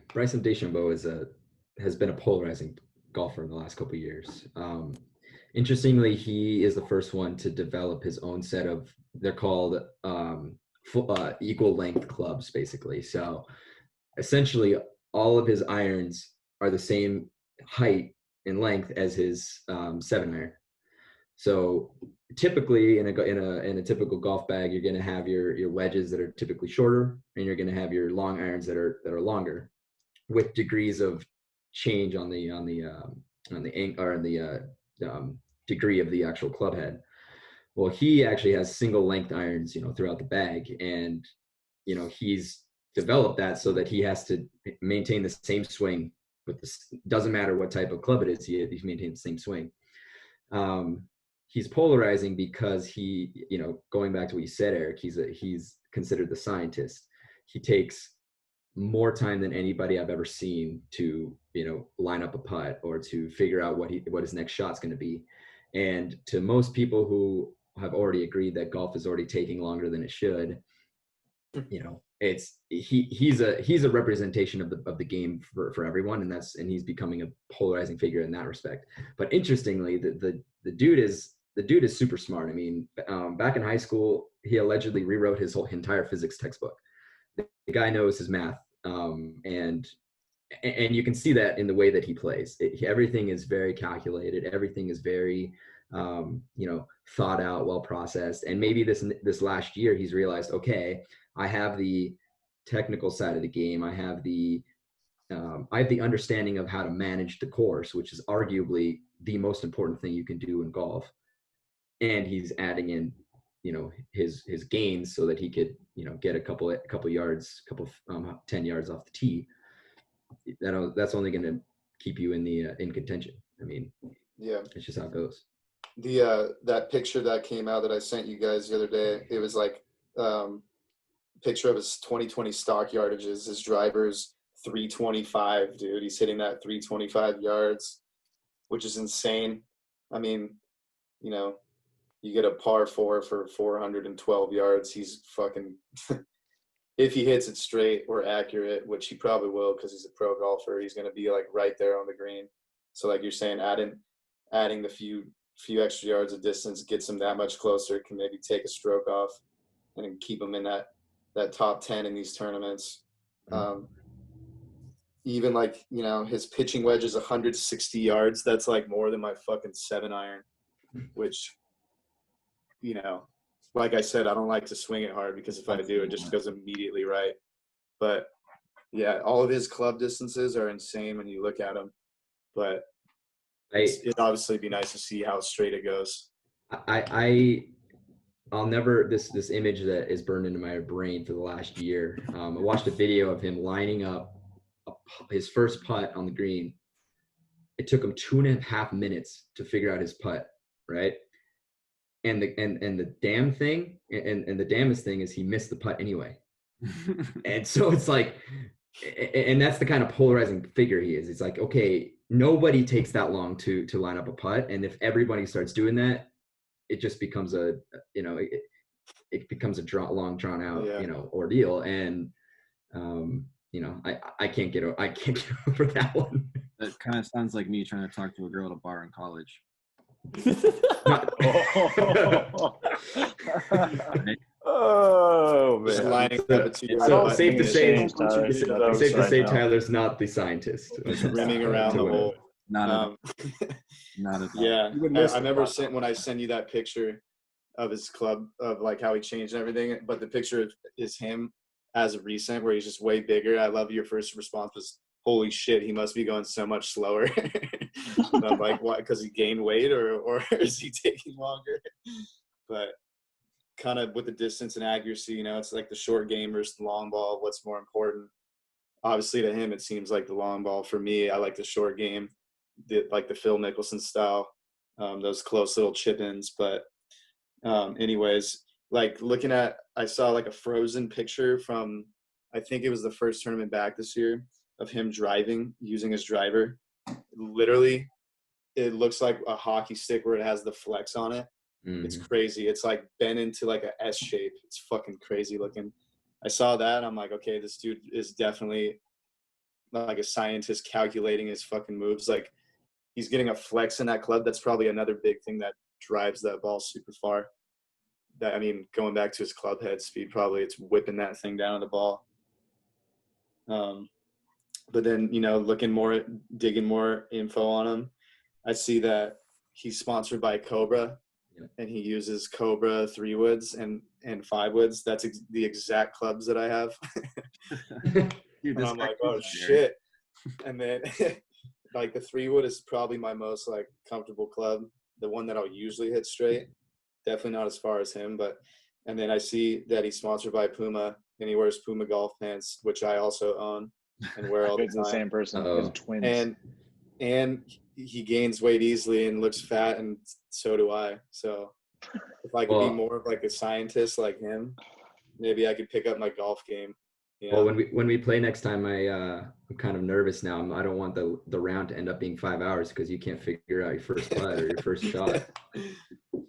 Bryson DeChambeau has been a polarizing golfer in the last couple of years. Interestingly, he is the first one to develop his own set of, they're called equal length clubs, basically. So essentially all of his irons are the same height and length as his 7-iron. So typically in a typical golf bag, you're going to have your wedges that are typically shorter, and you're going to have your long irons that are longer, with degrees of change on the degree of the actual club head. Well, he actually has single length irons, throughout the bag, and he's developed that so that he has to maintain the same swing with this. Doesn't matter what type of club it is, he's maintained the same swing. He's polarizing because he, going back to what you said, Eric, he's considered the scientist. He takes more time than anybody I've ever seen to, line up a putt or to figure out what his next shot's going to be. And to most people who have already agreed that golf is already taking longer than it should, he's a representation of the game for everyone, and he's becoming a polarizing figure in that respect. But interestingly, the dude is super smart. I mean, back in high school, he allegedly rewrote his entire physics textbook. The guy knows his math, and and you can see that in the way that he plays. Everything is very calculated. Everything is very, thought out, well processed. And maybe this last year, he's realized, okay, I have the technical side of the game. I have the understanding of how to manage the course, which is arguably the most important thing you can do in golf. And he's adding in, his gains so that he could, get a couple yards, 10 yards off the tee. That's only going to keep you in contention. I mean, yeah, it's just how it goes. That picture that came out that I sent you guys the other day, it was like picture of his 2020 stock yardages. His driver's 325, dude. He's hitting that 325 yards, which is insane. I mean, you get a par 4 for 412 yards. He's fucking if he hits it straight or accurate, which he probably will because he's a pro golfer, he's going to be like right there on the green. So like you're saying, adding the few extra yards of distance gets him that much closer, can maybe take a stroke off and keep him in that top 10 in these tournaments. Even like, his pitching wedge is 160 yards. That's like more than my fucking 7-iron, which, like I said, I don't like to swing it hard because if I do, it just goes immediately right. But yeah, all of his club distances are insane when you look at them. But it'd obviously be nice to see how straight it goes. I'll never, this image that is burned into my brain for the last year. I watched a video of him lining up his first putt on the green. It took him 2.5 minutes to figure out his putt, right? And the damn thing, and the damnest thing is he missed the putt anyway. And so it's like, and that's the kind of polarizing figure he is. It's like, okay, nobody takes that long to line up a putt. And if everybody starts doing that, it just becomes it becomes a long drawn out, ordeal. And, I can't get over that one. That kind of sounds like me trying to talk to a girl at a bar in college. Oh man! Just lining up So safe to say, Tyler. Tyler's not the scientist. Rimming around the hole. Not at all. Yeah, I remember when I send you that picture of his club, of like how he changed and everything, but the picture is him as of recent where he's just way bigger. I love your first response was, holy shit, he must be going so much slower. And I'm like, why? Because he gained weight or is he taking longer? But kind of with the distance and accuracy, it's like the short game versus the long ball. What's more important? Obviously to him, it seems like the long ball. For me, I like the short game, like the Phil Mickelson style, those close little chip-ins. But anyways, like I saw like a frozen picture from, I think it was the first tournament back this year, of him driving, using his driver. Literally, it looks like a hockey stick where it has the flex on it. Mm-hmm. It's crazy. It's like bent into like a S shape. It's fucking crazy looking. I saw that. I'm like, okay, this dude is definitely like a scientist calculating his fucking moves. Like he's getting a flex in that club. That's probably another big thing that drives that ball super far. Going back to his club head speed, probably it's whipping that thing down to the ball. But then, digging more info on him, I see that he's sponsored by Cobra, and he uses Cobra 3 woods and 5 woods. That's the exact clubs that I have. Dude, and I'm like, oh shit. And then like the 3 wood is probably my most like comfortable club. The one that I'll usually hit straight. Definitely not as far as him, and then I see that he's sponsored by Puma and he wears Puma golf pants, which I also own and wear all the time. The same person. He's twins. And he gains weight easily and looks fat, and so do I. So if I could be more of like a scientist like him, maybe I could pick up my golf game. Well, when we play next time, I'm kind of nervous now. I don't want the round to end up being 5 hours because you can't figure out your first putt or your first shot.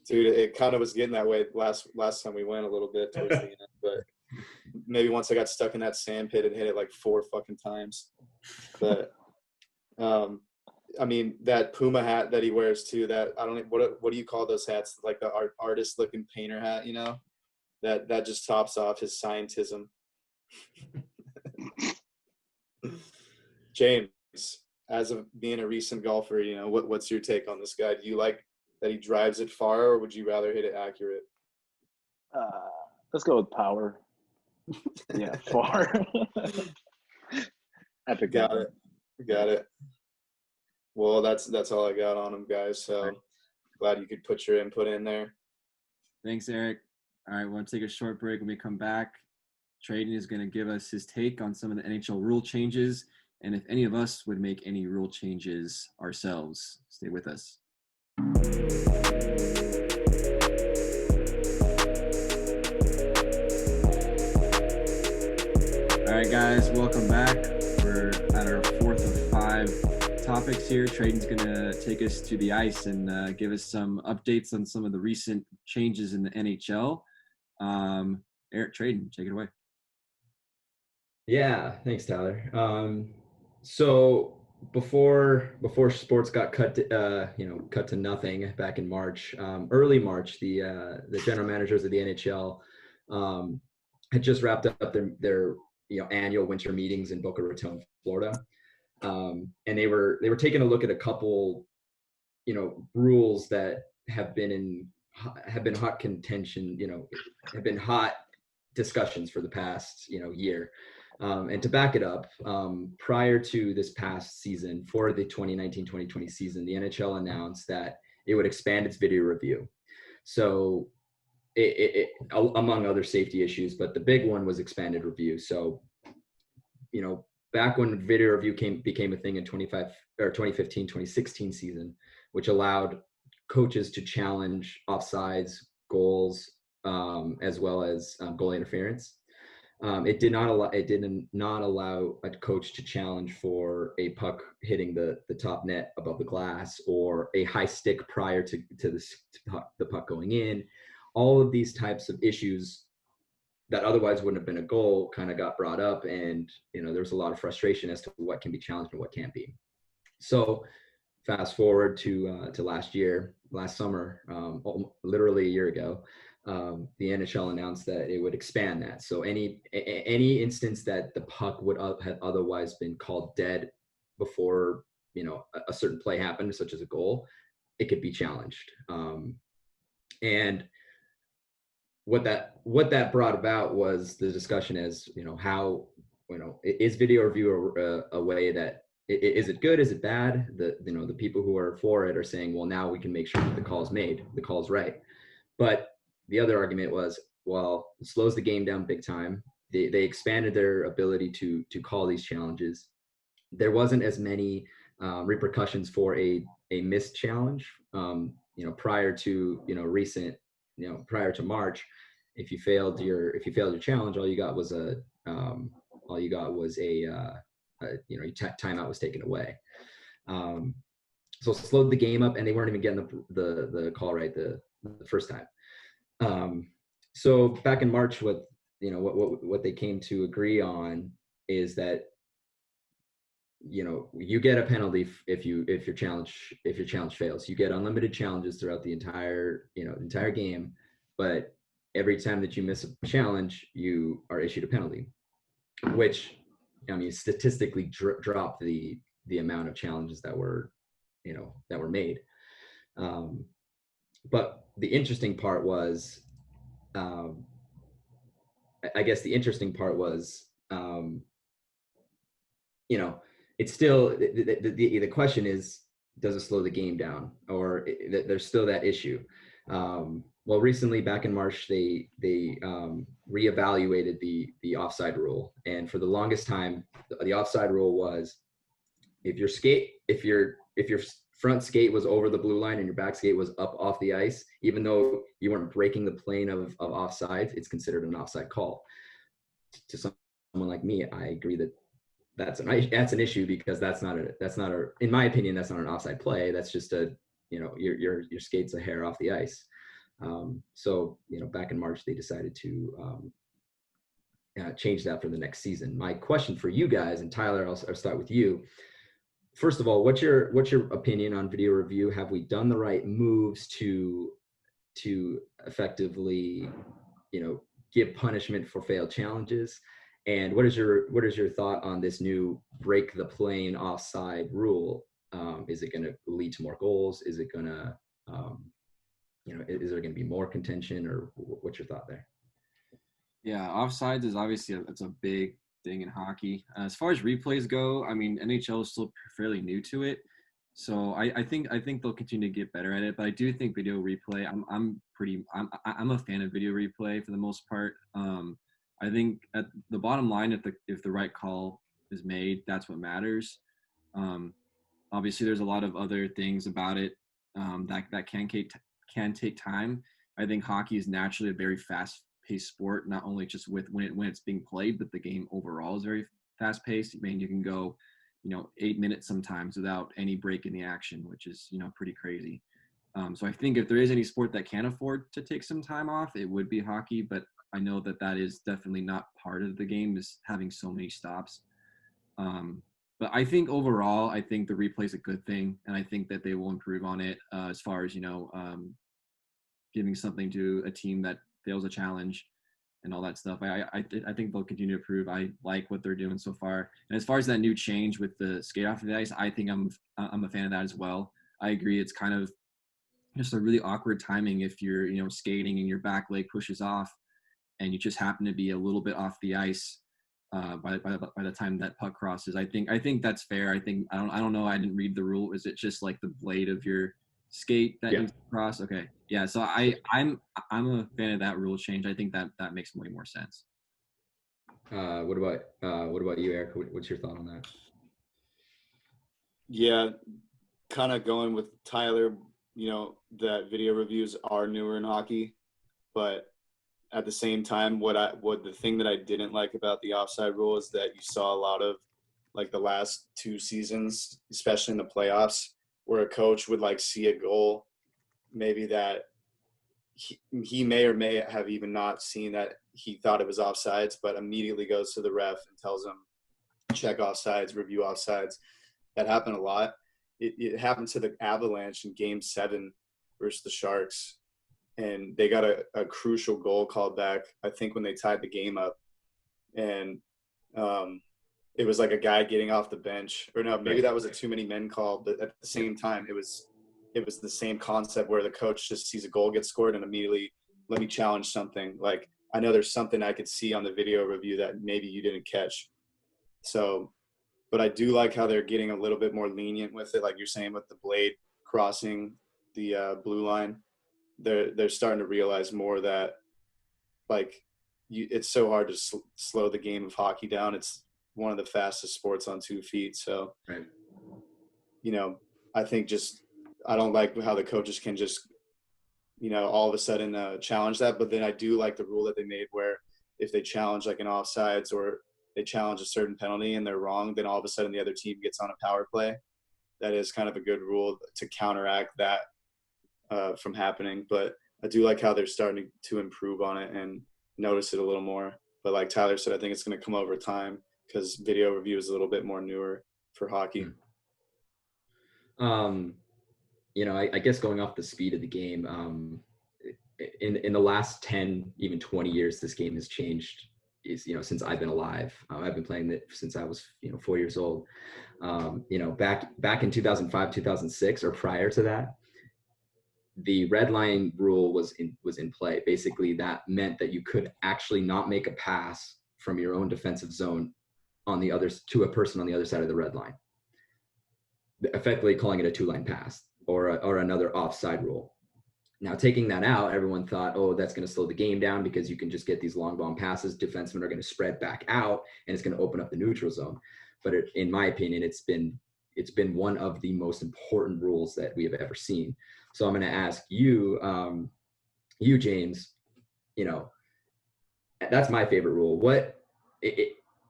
Dude, it kind of was getting that way last time we went a little bit towards the end, but maybe once I got stuck in that sand pit and hit it like 4 fucking times. But that Puma hat that he wears too, that I don't know, what do you call those hats? Like the artist looking painter hat, that just tops off his scientism. James, as of being a recent golfer, you know, what's your take on this guy? Do you like that he drives it far, or would you rather hit it accurate? Let's go with power. Yeah, far. Epic. Got it. Well, that's all I got on him, guys. So glad you could put your input in there. Thanks, Eric. All right, we'll take a short break. When we come back, Tradon is going to give us his take on some of the NHL rule changes and if any of us would make any rule changes ourselves. Stay with us. All right, guys, welcome back. We're at our fourth of 5 topics here. Tradon's going to take us to the ice and give us some updates on some of the recent changes in the NHL. Eric, Tradon, take it away. Yeah, thanks, Tyler. So before sports got cut to nothing back in March, early March, the general managers of the NHL had just wrapped up their annual winter meetings in Boca Raton, Florida, and they were taking a look at a couple rules that have been hot contention, have been hot discussions for the past year. And to back it up, prior to this past season, for the 2019-2020 season, the NHL announced that it would expand its video review. So it among other safety issues, but the big one was expanded review. So, back when video review became a thing in 2015-2016 season, which allowed coaches to challenge offsides, goals, as well as goal interference. It did not allow a coach to challenge for a puck hitting the top net above the glass or a high stick prior to the puck going in. All of these types of issues that otherwise wouldn't have been a goal kind of got brought up, and there was a lot of frustration as to what can be challenged and what can't be. So fast forward to last summer, literally a year ago. The NHL announced that it would expand that. So any instance that the puck would have otherwise been called dead before a certain play happened, such as a goal, it could be challenged. And what that brought about was the discussion as how is video review a way that is it good, is it bad? The people who are for it are saying, well, now we can make sure that the call's made, the call's right. But the other argument was, well, it slows the game down big time. They expanded their ability to call these challenges. There wasn't as many repercussions for a missed challenge. Prior to prior to March, if you failed your challenge, all you got was a timeout was taken away. So it slowed the game up, and they weren't even getting the call right the first time. So back in March, what they came to agree on is that you get a penalty if your challenge fails. You get unlimited challenges throughout the entire game, but every time that you miss a challenge, you are issued a penalty, which statistically dropped the amount of challenges that were made. But the interesting part was, it's still the question is, does it slow the game down, or there's still that issue. Well, recently back in March, they reevaluated the offside rule, and for the longest time, the offside rule was if your front skate was over the blue line and your back skate was up off the ice, even though you weren't breaking the plane of offsides, it's considered an offside call. To someone like me, I agree that that's an issue, because that's not in my opinion, that's not an offside play. That's just your skate's a hair off the ice. So back in March, they decided to change that for the next season. My question for you guys, and Tyler, I'll start with you. First of all, what's your opinion on video review? Have we done the right moves to effectively give punishment for failed challenges? And what is your thought on this new break the plane offside rule? Is it going to lead to more goals? Is it going to, is there going to be more contention, or what's your thought there? Yeah, offsides is obviously it's a big thing in hockey. As far as replays go, I mean, NHL is still fairly new to it, so I think they'll continue to get better at it. But I do think video replay. I'm a fan of video replay for the most part. I think at the bottom line, if the right call is made, that's what matters. Obviously, there's a lot of other things about it that can take time. I think hockey is naturally a very fast-paced sport, not only just with when it's being played, but the game overall is very fast-paced. I mean, you can go, 8 minutes sometimes without any break in the action, which is, pretty crazy. So I think if there is any sport that can afford to take some time off, it would be hockey. But I know that is definitely not part of the game, is having so many stops. But I think overall, I think the replay is a good thing, and I think that they will improve on it as far as giving something to a team that fails a challenge and all that stuff. I think they'll continue to improve. I like what they're doing so far. And as far as that new change with the skate off of the ice, I think I'm a fan of that as well. I agree. It's kind of just a really awkward timing if you're skating and your back leg pushes off, and you just happen to be a little bit off the ice by the time that puck crosses. I think that's fair. I don't know. I didn't read the rule. Is it just like the blade of your skate that needs to cross? Okay, yeah. So I'm a fan of that rule change. I think that makes way more sense. What about you, Eric? What's your thought on that? Yeah, kind of going with Tyler. That video reviews are newer in hockey, but at the same time, the thing that I didn't like about the offside rule is that you saw a lot of, like, the last 2 seasons, especially in the playoffs, where a coach would see a goal, maybe that he may or may have even not seen that he thought it was offsides, but immediately goes to the ref and tells him, check offsides, review offsides. That happened a lot. It happened to the Avalanche in Game 7 versus the Sharks. And they got a crucial goal called back, I think, when they tied the game up. And it was like a guy getting off the bench. Or no, maybe that was a too many men call. But at the same time, it was the same concept where the coach just sees a goal get scored and immediately, let me challenge something. Like, I know there's something I could see on the video review that maybe you didn't catch. So, but I do like how they're getting a little bit more lenient with it. Like you're saying, with the blade crossing the blue line. They're starting to realize more that, it's so hard to slow the game of hockey down. It's one of the fastest sports on 2 feet. So, right. I think I don't like how the coaches can just, all of a sudden challenge that. But then I do like the rule that they made where if they challenge like an offsides or they challenge a certain penalty and they're wrong, then all of a sudden the other team gets on a power play. That is kind of a good rule to counteract that from happening. But I do like how they're starting to improve on it and notice it a little more. But like Tyler said, I think it's going to come over time because video review is a little bit more newer for hockey. I guess going off the speed of the game, in the last 10, even 20 years, this game has changed. Since I've been alive, I've been playing it since I was 4 years old. Back in 2005, 2006, or prior to that, the red line rule was in play. Basically, that meant that you could actually not make a pass from your own defensive zone to a person on the other side of the red line, effectively calling it a 2-line pass or another offside rule. Now, taking that out, everyone thought, oh, that's going to slow the game down because you can just get these long bomb passes. Defensemen are going to spread back out, and it's going to open up the neutral zone. But in my opinion, it's been one of the most important rules that we have ever seen. So I'm going to ask you, James, that's my favorite rule.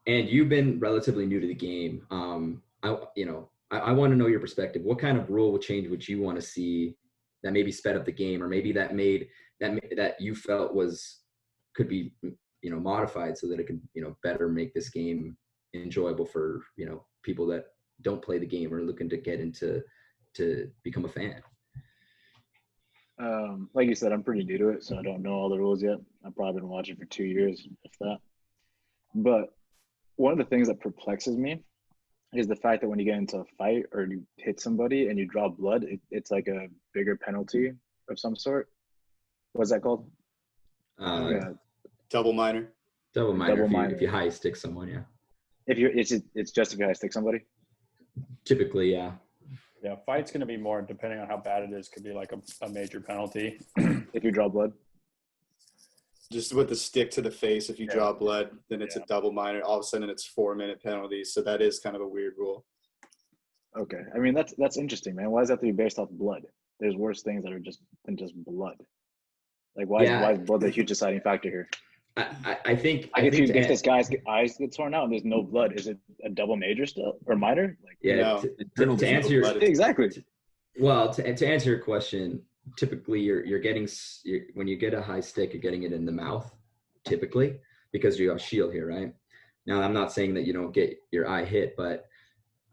And you've been relatively new to the game. I want to know your perspective. What kind of rule change would you want to see that maybe sped up the game, or maybe that you felt could be, modified so that it could, better make this game enjoyable for, people that don't play the game or looking to get into to become a fan? Like you said, I'm pretty new to it, so I don't know all the rules yet. I've probably been watching for 2 years, if that. But one of the things that perplexes me is the fact that when you get into a fight or you hit somebody and you draw blood, it's like a bigger penalty of some sort. What's that called? Yeah, Double minor. Double minor. Double if minor. you high stick someone, yeah. It's just if you high stick somebody. Typically, yeah. Yeah, fight's going to be more, depending on how bad it is, could be like a major penalty. If you draw blood. Just with the stick to the face, if you draw blood, then it's a double minor. All of a sudden, it's 4-minute penalties. So that is kind of a weird rule. Okay, I mean that's interesting, man. Why does that have to be based off blood? There's worse things that are just than just blood. Like why is blood the huge deciding factor here? I think if this guy's eyes get torn out and there's no blood, is it a double major still or minor? Like yeah. No. To answer your exactly. Well, to answer your question, typically you're getting when you get a high stick, you're getting it in the mouth, typically, because you have a shield here, right? Now, I'm not saying that you don't get your eye hit, but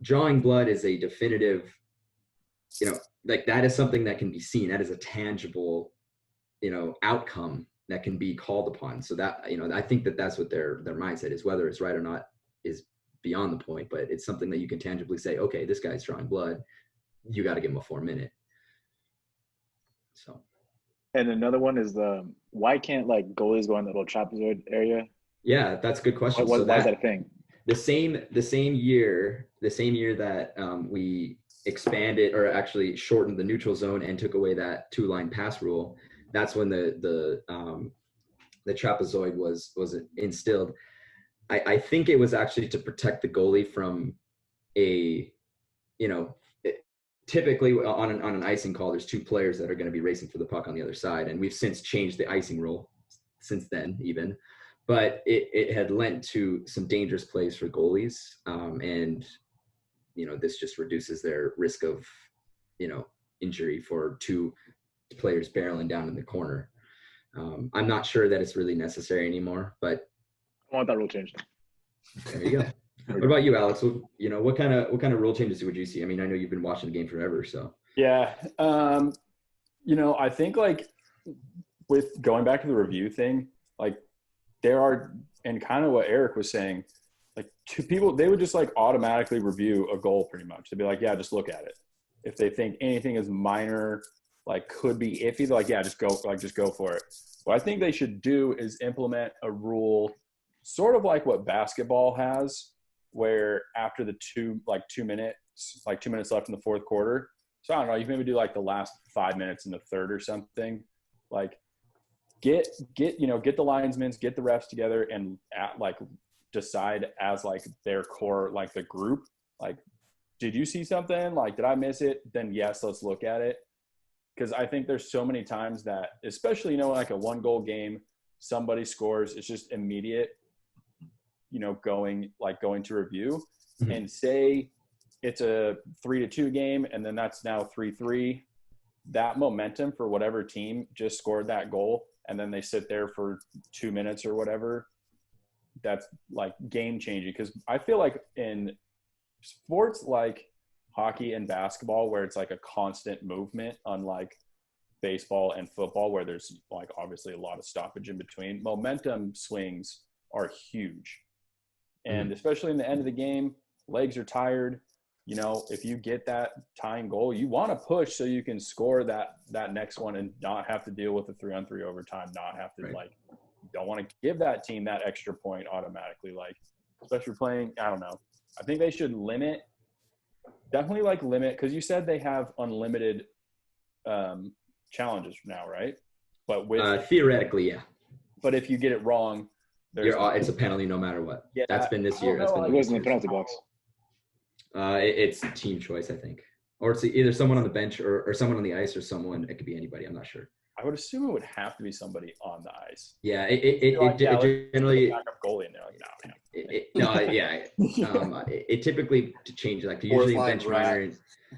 drawing blood is a definitive, like that is something that can be seen. That is a tangible, outcome that can be called upon. So that, I think that's what their mindset is. Whether it's right or not is beyond the point, but it's something that you can tangibly say, okay, this guy's drawing blood. You got to give him a 4-minute. So. And another one is why can't like goalies go in the little trapezoid area? Yeah, that's a good question. Why is that a thing? The same year that we expanded or actually shortened the neutral zone and took away that 2-line pass rule, that's when the trapezoid was instilled. I think it was actually to protect the goalie from typically on an icing call, there's 2 players that are going to be racing for the puck on the other side. And we've since changed the icing rule since then even, but it had lent to some dangerous plays for goalies. And this just reduces their risk of, injury for 2 players barreling down in the corner. I'm not sure that it's really necessary anymore, but I want that rule changed. There you go. What about you, Alex? What kind of rule changes would you see? I mean, I know you've been watching the game forever, so. Yeah. I think like with going back to the review thing, like there are, and kind of what Eric was saying, like 2 people, they would just like automatically review a goal pretty much. They'd be like, yeah, just look at it. If they think anything is minor, like could be iffy, they're like, yeah, just go for it. What I think they should do is implement a rule sort of like what basketball has, where after the 2 minutes left in the fourth quarter. So I don't know, you maybe do like the last 5 minutes in the third or something. Like get the linesmen, get the refs together and decide as like their core, like the group, like, did you see something? Like, did I miss it? Then yes, let's look at it. Because I think there's so many times that, especially, like a 1-goal game, somebody scores, it's just immediate, going to review. Mm-hmm. And say it's a 3-2 game and then that's now 3-3. That momentum for whatever team just scored that goal and then they sit there for 2 minutes or whatever, that's like game changing. Because I feel like in sports like hockey and basketball, where it's like a constant movement, unlike baseball and football, where there's like obviously a lot of stoppage in between, momentum swings are huge. And especially in the end of the game, legs are tired. If you get that tying goal, you want to push so you can score that next one and not have to deal with the 3-on-3 overtime, not have to you don't want to give that team that extra point automatically, like, especially playing, I don't know. I think they should limit, because you said they have unlimited challenges now, right? But with theoretically, yeah. But if you get it wrong, it's a penalty no matter what. Yeah, that's been this year. That's been it goes in the penalty box. It's team choice, I think, or it's either someone on the bench or someone on the ice, or someone. It could be anybody. I'm not sure. I would assume it would have to be somebody on the ice. Yeah, it generally. Backup goalie, and they're like, it typically to change, like usually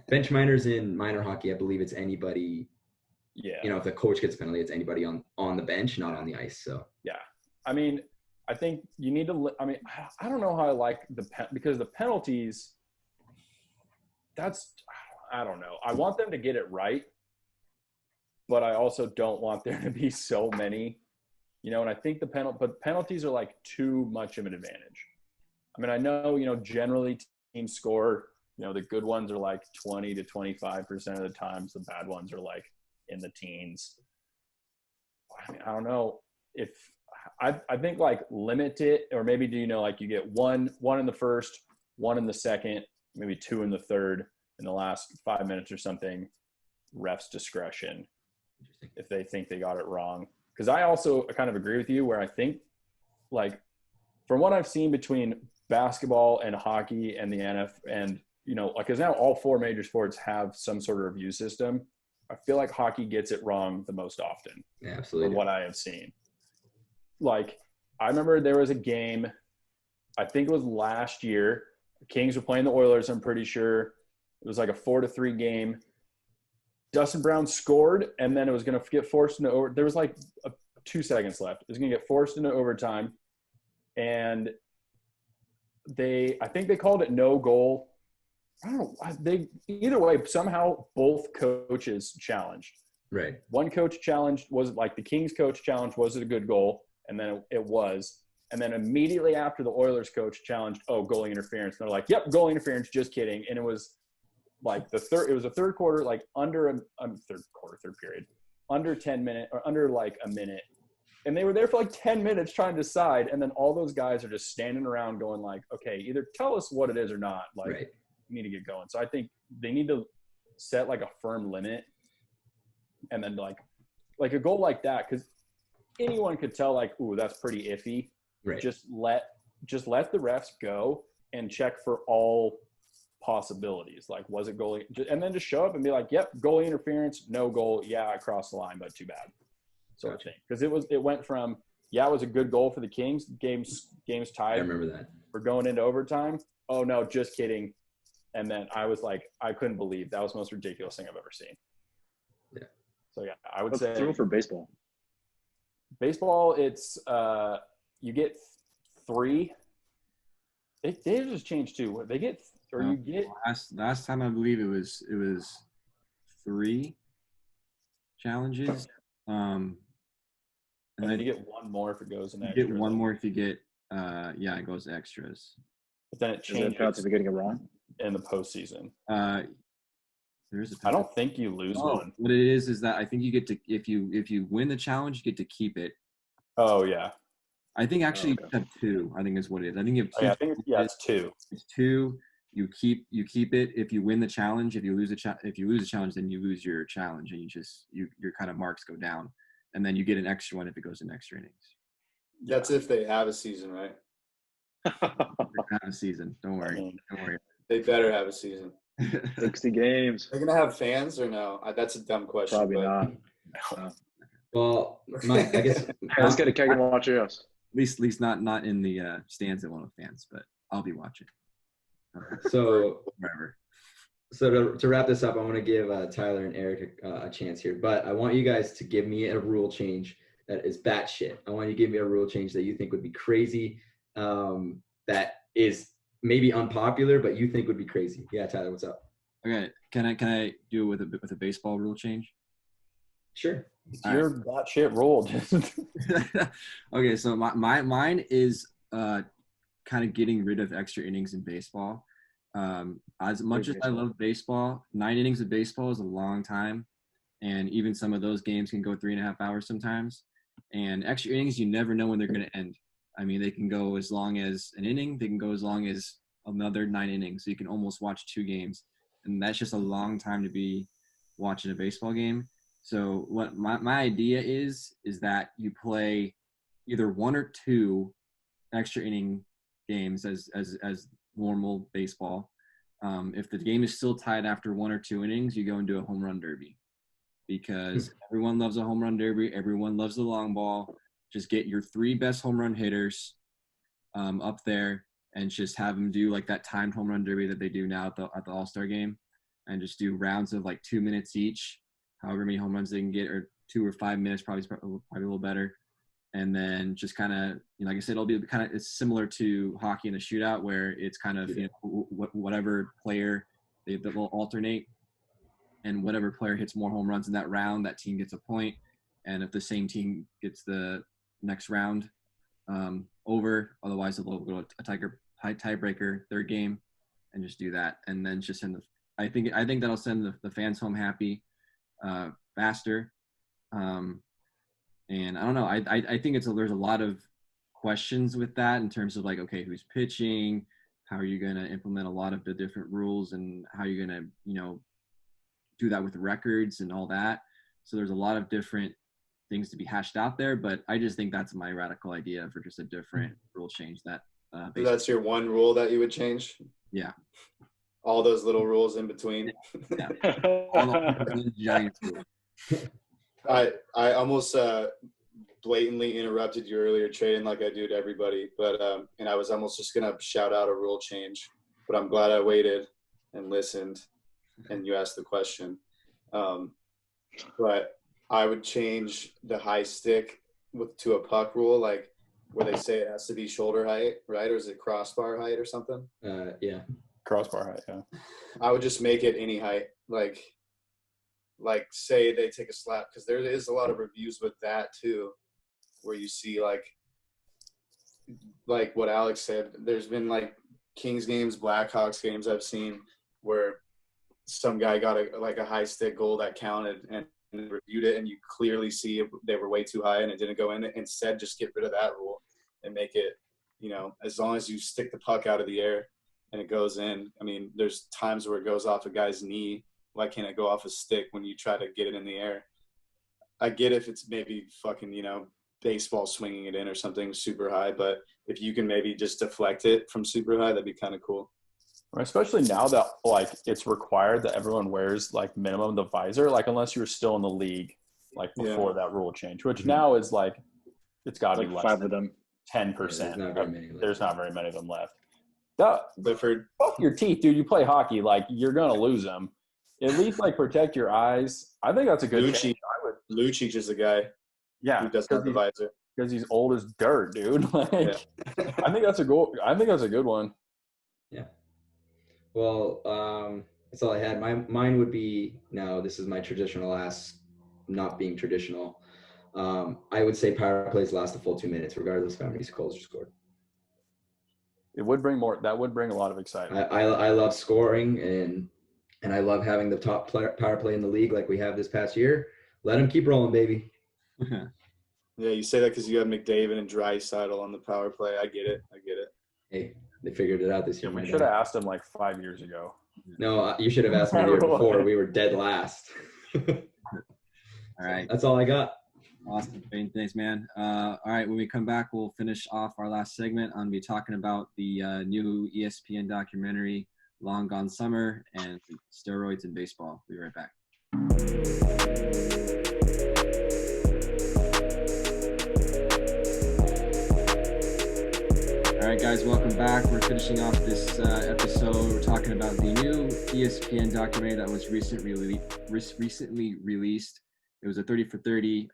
bench minors in minor hockey. I believe it's anybody. Yeah. If the coach gets a penalty, it's anybody on the bench, not on the ice. So. Yeah, I mean, I think you need to. I mean, I don't know how I like because the penalties. I don't know. I want them to get it right, but I also don't want there to be so many, and I think but penalties are like too much of an advantage. I mean, I know, generally teams score, the good ones are like 20 to 25% of the times. The bad ones are like in the teens. I mean, I don't know if I think like limit it, or maybe like you get one in the first, one in the second, maybe two in the third in the last 5 minutes or something. Refs' discretion if they think they got it wrong. Because I also kind of agree with you where I think, like, from what I've seen between basketball and hockey and the NFL, and like, because now all four major sports have some sort of review system. I feel like hockey gets it wrong the most often. Yeah, absolutely. From what I have seen. Like, I remember there was a game, I think it was last year. The Kings were playing the Oilers, I'm pretty sure. It was like a 4-3 game. Dustin Brown scored, and then it was going to get forced into over. There was like 2 seconds left. It was going to get forced into overtime. And I think they called it no goal. I don't know. Either way, somehow both coaches challenged. Right. One coach challenged, was like the Kings coach challenged, was it a good goal? And then it was. And then immediately after, the Oilers coach challenged, goalie interference. And they're like, yep, goalie interference, just kidding. And it was like it was a third quarter, like third period, under 10 minutes, or under like a minute. And they were there for like 10 minutes trying to decide. And then all those guys are just standing around going like, okay, either tell us what it is or not. Like, right. We need to get going. So I think they need to set like a firm limit. And then like a goal like that, because anyone could tell like, ooh, that's pretty iffy. Right. Just let the refs go and check for all possibilities. Like, was it goalie? And then just show up and be like, yep, goalie interference, no goal. Yeah, I crossed the line, but too bad. Sort of thing. Because it went from, it was a good goal for the Kings. Game's tied. I remember that. We're going into overtime. Oh no, just kidding. And then I was like, I couldn't believe that was the most ridiculous thing I've ever seen. Yeah. So yeah, I would What's say the rule for baseball? Baseball, it's you get 3. They just changed too. They get, or you get last time I believe it was 3 challenges. And then you get one more if it goes in you extra. get one more if you get it goes extras. But then it Is there a chance changes of getting it wrong? in the postseason. There is a I don't think you lose one. What it is that I think you get to, if you win the challenge, you get to keep it. Oh yeah. I think actually okay. you have 2. I think is what it is. I think you have 2. I think it's 2. It's 2. You keep it if you win the challenge. If you lose the challenge, then you lose your challenge, and your kind of marks go down, and then you get an extra one if it goes in extra innings. That's if they have a season, right? Have a season. Don't worry. They better have a season. 60 games. They're gonna have fans or no? That's a dumb question. Probably but not. Well, I guess Let's get a keg and watch your house. At least not in the stands that won't have fans, but I'll be watching. so. Wherever. So to wrap this up, I want to give Tyler and Eric a chance here, but I want you guys to give me a rule change that is batshit. I want you to give me a rule change that you think would be crazy, that is maybe unpopular, but you think would be crazy. Yeah, Tyler, what's up? Okay, can I do it with a baseball rule change? Sure. You're that shit rolled. Okay, so mine is kind of getting rid of extra innings in baseball. As much as I love baseball, 9 innings of baseball is a long time, and even some of those games can go 3.5 hours sometimes. And extra innings, you never know when they're going to end. I mean, they can go as long as an inning, they can go as long as another 9 innings. So you can almost watch 2 games, and that's just a long time to be watching a baseball game. So what my idea is that you play either 1 or 2 extra inning games as normal baseball. If the game is still tied after 1 or 2 innings, you go and do a home run derby, because everyone loves a home run derby. Everyone loves the long ball. Just get your 3 best home run hitters up there and just have them do like that timed home run derby that they do now at the All-Star game, and just do rounds of like 2 minutes each, however many home runs they can get, or 2 or 5 minutes, probably a little better. And then just kind of, like I said, it'll be kind of, it's similar to hockey in a shootout, where it's kind of, whatever player they will alternate, and whatever player hits more home runs in that round, that team gets a point. And if the same team gets the next round over, otherwise they'll go to a high tiebreaker, third game, and just do that, and then just send the. I think that'll send the fans home happy, faster, and I don't know. I think there's a lot of questions with that in terms of like, okay, who's pitching, how are you going to implement a lot of the different rules, and how you're going to do that with records and all that. So there's a lot of different things to be hashed out there, but I just think that's my radical idea for just a different rule change that. So that's your one rule that you would change? Yeah. All those little rules in between. Yeah. All the giant rules. I almost blatantly interrupted you earlier, Tradon, like I do to everybody, but and I was almost just gonna shout out a rule change, but I'm glad I waited and listened, and you asked the question. But I would change the high stick to a puck rule, like where they say it has to be shoulder height, right? Or is it crossbar height or something? Yeah. Crossbar height, yeah. I would just make it any height, like say they take a slap, because there is a lot of reviews with that too, where you see like what Alex said. There's been like Kings games, Blackhawks games I've seen where some guy got a high stick goal that counted and reviewed it, and you clearly see they were way too high and it didn't go in. Instead, just get rid of that rule and make it, as long as you stick the puck out of the air and it goes in. I mean, there's times where it goes off a guy's knee. Why can't it go off a stick when you try to get it in the air? I get if it's maybe fucking, baseball swinging it in or something super high, but if you can maybe just deflect it from super high, that'd be kind of cool. Especially now that like it's required that everyone wears like minimum the visor, like unless you're still in the league, like before that rule change, which now is like, it's got to be less 5 than of them. 10%. There's not very many of them left. Clifford, Fuck your teeth, dude. You play hockey, like you're gonna lose them. At least like protect your eyes. I think that's a good change. Lucic is the guy who doesn't have the visor because he's old as dirt, dude. Like, yeah. I think that's a goal. I think that's a good one. Yeah. Well, that's all I had. Mine would be, now this is my traditional ass, not being traditional. I would say power plays last a full 2 minutes, regardless of how many goals you scored. It would bring more. That would bring a lot of excitement. I love scoring, and I love having the top power play in the league like we have this past year. Let them keep rolling, baby. Yeah, you say that because you have McDavid and Draisaitl on the power play. I get it. Hey, they figured it out this year. We should have asked them like 5 years ago. No, you should have asked me the year before. We were dead last. All right. That's all I got. Awesome. Thanks, man. All right. When we come back, we'll finish off our last segment on be talking about the new ESPN documentary, Long Gone Summer, and steroids in baseball. We'll be right back. All right, guys, welcome back. We're finishing off this episode. We're talking about the new ESPN documentary that was recently released. It was a 30 for 30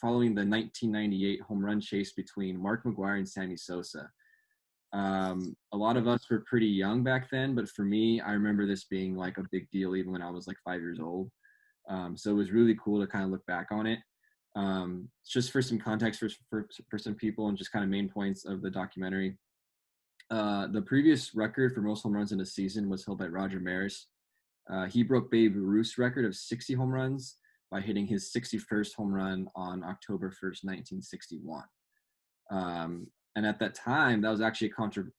following the 1998 home run chase between Mark McGwire and Sammy Sosa. A lot of us were pretty young back then, but for me, I remember this being like a big deal even when I was like 5 years old. So it was really cool to kind of look back on it. Just for some context for some people and just kind of main points of the documentary. The previous record for most home runs in a season was held by Roger Maris. He broke Babe Ruth's record of 60 home runs by hitting his 61st home run on October 1st, 1961. And at that time, that was actually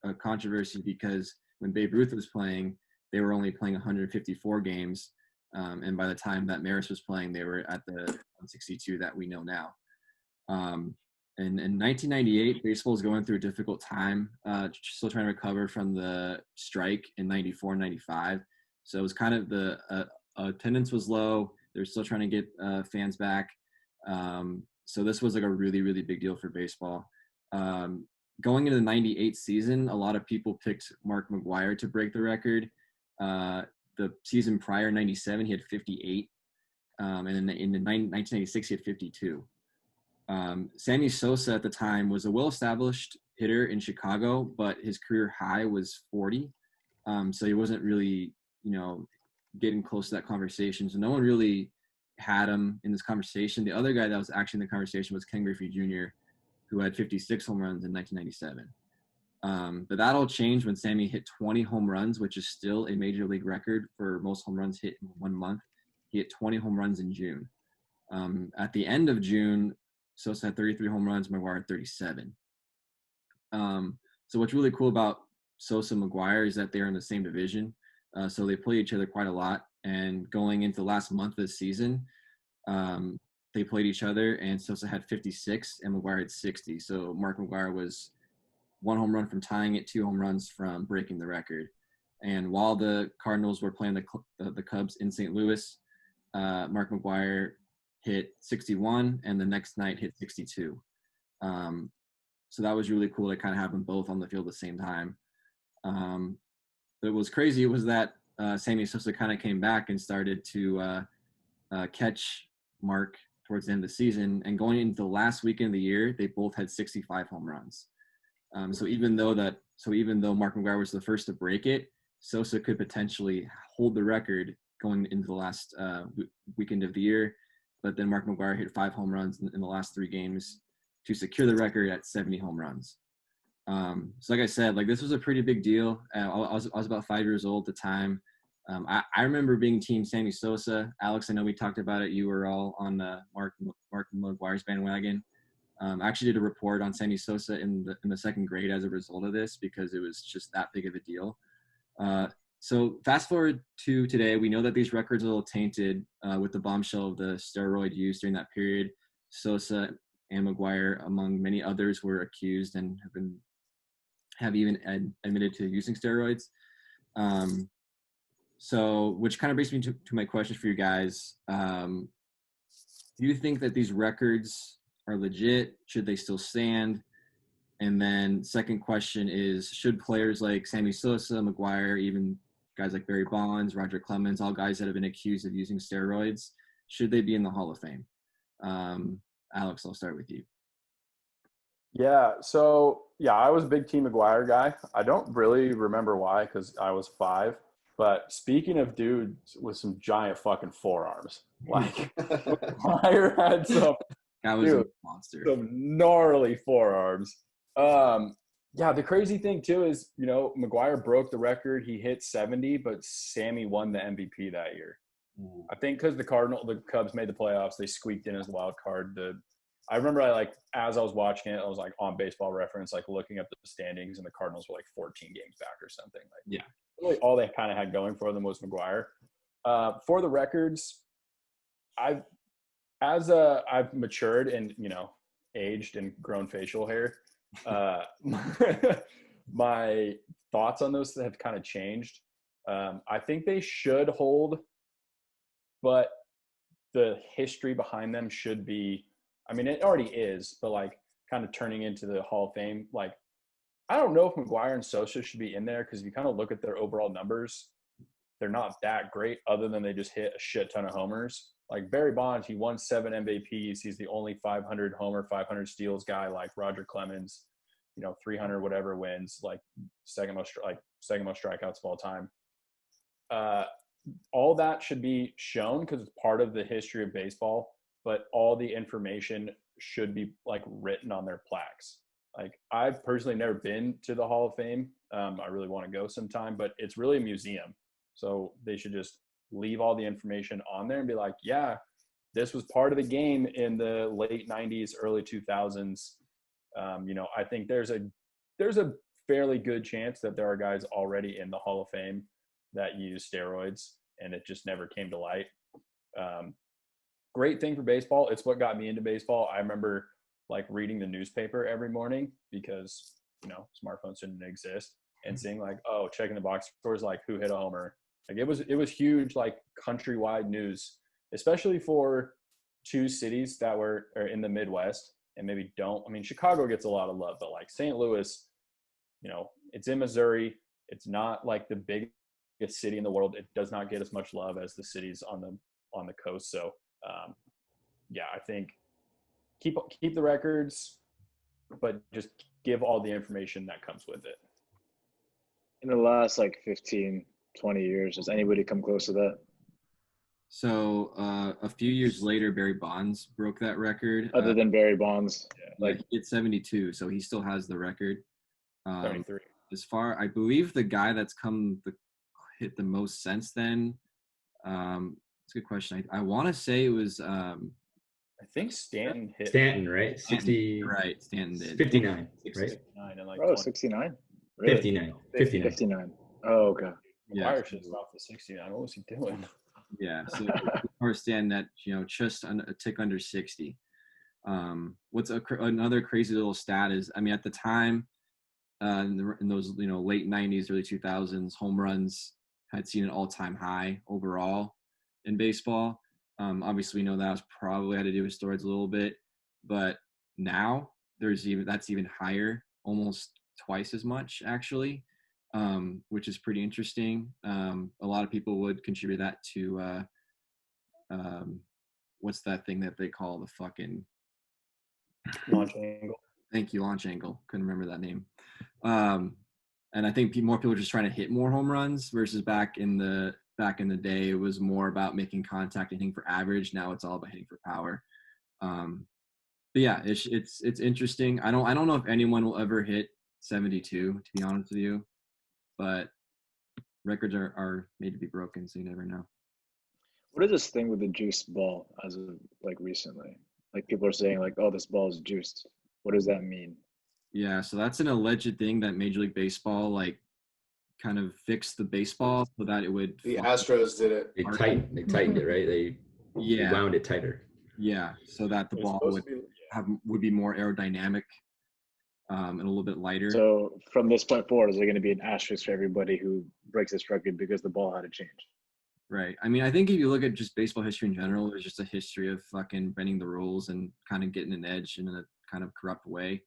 a controversy because when Babe Ruth was playing, they were only playing 154 games. And by the time that Maris was playing, they were at the 162 that we know now. And in 1998, baseball was going through a difficult time, still trying to recover from the strike in 94, 95. So it was kind of the attendance was low. They're still trying to get fans back. So this was like a really, really big deal for baseball. Going into the 98 season, a lot of people picked Mark McGwire to break the record. The season prior, 97, he had 58. And in 1996, he had 52. Sammy Sosa at the time was a well-established hitter in Chicago, but his career high was 40. So he wasn't really, getting close to that conversation. So no one really had him in this conversation. The other guy that was actually in the conversation was Ken Griffey Jr., who had 56 home runs in 1997. But that all changed when Sammy hit 20 home runs, which is still a major league record for most home runs hit in 1 month. He hit 20 home runs in June. At the end of June, Sosa had 33 home runs, McGuire had 37. So what's really cool about Sosa and McGuire is that they're in the same division. So they play each other quite a lot. And going into the last month of the season, they played each other, and Sosa had 56 and McGuire had 60. So Mark McGuire was 1 home run from tying it, 2 home runs from breaking the record. And while the Cardinals were playing the Cubs in St. Louis, Mark McGuire hit 61, and the next night hit 62. So that was really cool to kind of have them both on the field at the same time. But what was crazy was that Sammy Sosa kind of came back and started to catch Mark towards the end of the season. And going into the last weekend of the year, they both had 65 home runs. So even though Mark McGuire was the first to break it, Sosa could potentially hold the record going into the last weekend of the year. But then Mark McGuire hit 5 home runs in the last 3 games to secure the record at 70 home runs. So like I said, like this was a pretty big deal. I was about 5 years old at the time. I remember being team Sammy Sosa. Alex, I know we talked about it. You were all on Mark McGuire's bandwagon. I actually did a report on Sammy Sosa in the 2nd grade as a result of this because it was just that big of a deal. So fast forward to today, we know that these records are a little tainted with the bombshell of the steroid use during that period. Sosa and McGuire, among many others, were accused and have even admitted to using steroids. So, which kind of brings me to my questions for you guys. Do you think that these records are legit? Should they still stand? And then second question is, should players like Sammy Sosa, McGuire, even guys like Barry Bonds, Roger Clemens, all guys that have been accused of using steroids, should they be in the Hall of Fame? Alex, I'll start with you. Yeah, so I was a big Team McGuire guy. I don't really remember why because I was 5. But speaking of dudes with some giant fucking forearms, like McGuire had some a monster. Some gnarly forearms. The crazy thing too is, McGuire broke the record. He hit 70, but Sammy won the MVP that year. I think because the Cubs made the playoffs, they squeaked in as a wild card. I remember as I was watching it, I was like on Baseball Reference, like looking up the standings, and the Cardinals were like 14 games back or something. Really all they kind of had going for them was McGuire. For the records, I've matured and aged and grown facial hair. My thoughts on those have kind of changed. I think they should hold, but the history behind them should be. I mean, it already is, but kind of turning into the Hall of Fame. I don't know if McGuire and Sosa should be in there because if you kind of look at their overall numbers, they're not that great other than they just hit a shit ton of homers. Like Barry Bonds, he won 7 MVPs. He's the only 500 homer, 500 steals guy like Roger Clemens, 300 whatever wins, second most strikeouts of all time. All that should be shown because it's part of the history of baseball, but all the information should be written on their plaques. I've personally never been to the Hall of Fame. I really want to go sometime, but it's really a museum. So they should just leave all the information on there and be like, yeah, this was part of the game in the late 90s, early 2000s. I think there's a fairly good chance that there are guys already in the Hall of Fame that use steroids and it just never came to light. Great thing for baseball. It's what got me into baseball. I remember reading the newspaper every morning because, smartphones didn't exist and seeing checking the box scores, who hit a homer. It was huge, countrywide news, especially for 2 cities that were in the Midwest and maybe don't. I mean, Chicago gets a lot of love, but St. Louis, it's in Missouri. It's not the biggest city in the world. It does not get as much love as the cities on the coast. So, I think keep the records, but just give all the information that comes with it. In the last 15, 20 years, has anybody come close to that? So a few years later, Barry Bonds broke that record. Other than Barry Bonds, he did 72, so he still has the record. Um, 33. I believe the guy that's hit the most since then. It's a good question. I want to say it was I think Stanton hit Stanton, right? 60. Right, Stanton did. 59, right? 69 and like Oh, 20. 69? Really? 59. 59. 59. Oh, okay. Yeah. McGuire should stop the 69. What was he doing? Yeah, so or stand at just a tick under 60. What's another crazy little stat is, I mean, at the time, in those late 90s, early 2000s, home runs had seen an all-time high overall in baseball. Obviously, we know that was probably had to do with steroids a little bit, but now that's even higher, almost twice as much actually, which is pretty interesting. A lot of people would contribute that to what's that thing that they call the fucking Launch angle. thank you, launch angle. Couldn't remember that name. And I think more people are just trying to hit more home runs versus back in the day, it was more about making contact and hitting for average. Now it's all about hitting for power. But yeah, it's interesting. I don't know if anyone will ever hit 72, to be honest with you, but records are made to be broken, so you never know. What is this thing with the juiced ball as of recently? Like people are saying oh, this ball is juiced. What does that mean? Yeah, so that's an alleged thing that Major League Baseball kind of fixed the baseball so that it would. The Astros did it. They tightened it, right? They wound it tighter. Yeah, so that the ball would be more aerodynamic and a little bit lighter. So from this point forward, is there going to be an asterisk for everybody who breaks this record because the ball had to change? Right. I mean, I think if you look at just baseball history in general, there's just a history of fucking bending the rules and kind of getting an edge in a kind of corrupt way.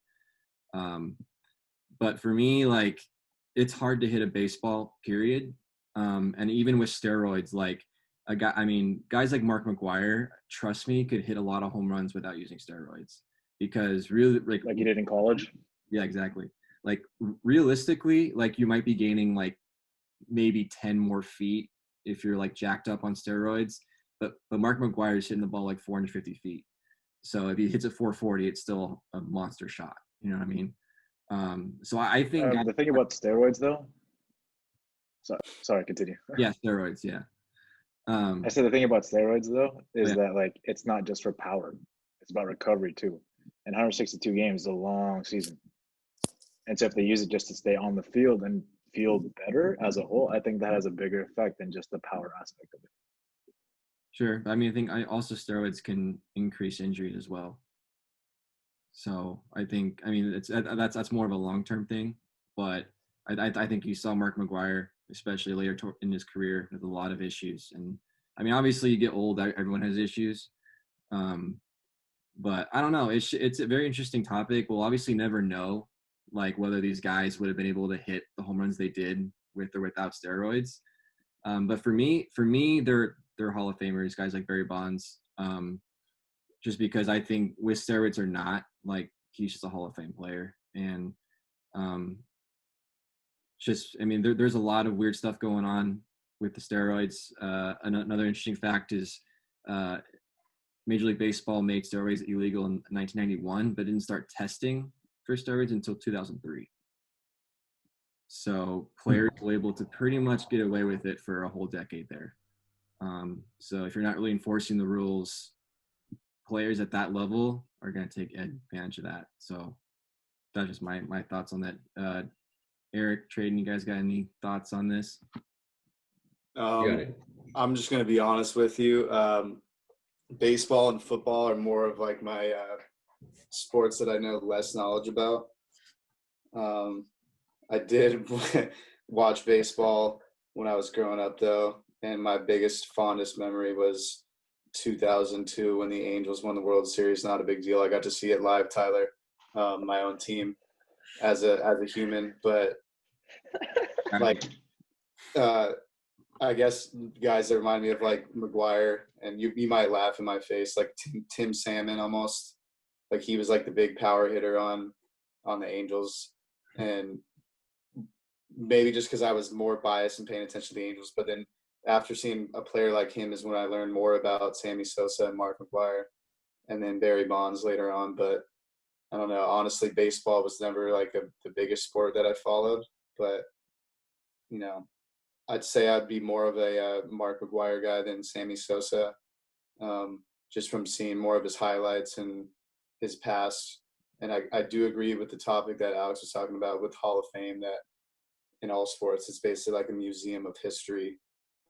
But for me, it's hard to hit a baseball, period. And even with steroids, guys like Mark McGwire, trust me, could hit a lot of home runs without using steroids because really, like you did in college. Yeah, exactly. Realistically, you might be gaining maybe 10 more feet if you're jacked up on steroids, but Mark McGwire is hitting the ball 450 feet. So if he hits at 440, it's still a monster shot. You know what I mean? So I think the thing about steroids, though. Sorry, continue. Yeah, steroids. Yeah. I said the thing about steroids, though, is that it's not just for power; it's about recovery too. And 162 games is a long season, and so if they use it just to stay on the field and feel better as a whole, I think that has a bigger effect than just the power aspect of it. Sure. I mean, I think also steroids can increase injuries as well. So I think, that's more of a long-term thing, but I think you saw Mark McGwire, especially later in his career, with a lot of issues. And I mean, obviously you get old, everyone has issues. But I don't know. It's a very interesting topic. We'll obviously never know whether these guys would have been able to hit the home runs they did with or without steroids. But for me, they're Hall of Famers, guys like Barry Bonds. Just because I think with steroids or not, he's just a Hall of Fame player. And there's a lot of weird stuff going on with the steroids. Another interesting fact is Major League Baseball made steroids illegal in 1991, but didn't start testing for steroids until 2003. So players were able to pretty much get away with it for a whole decade there. So if you're not really enforcing the rules, players at that level are going to take advantage of that. So that's just my thoughts on that. Eric, Tradon, you guys got any thoughts on this? I'm just going to be honest with you. Baseball and football are more of my sports that I know less knowledge about. I did watch baseball when I was growing up, though, and my fondest memory was 2002 when the Angels won the World Series. Not a big deal. I got to see it live, Tyler, my own team, as a human. But I guess guys that remind me of McGwire, and you might laugh in my face, Tim Salmon almost. He was the big power hitter on the Angels, and maybe just because I was more biased and paying attention to the Angels. But then after seeing a player like him is when I learned more about Sammy Sosa and Mark McGwire, and then Barry Bonds later on. But I don't know. Honestly, baseball was never like the biggest sport that I followed, but you know, I'd say I'd be more of a Mark McGwire guy than Sammy Sosa, just from seeing more of his highlights and his past. And I do agree with the topic that Alex was talking about with Hall of Fame, that in all sports, it's basically like a museum of history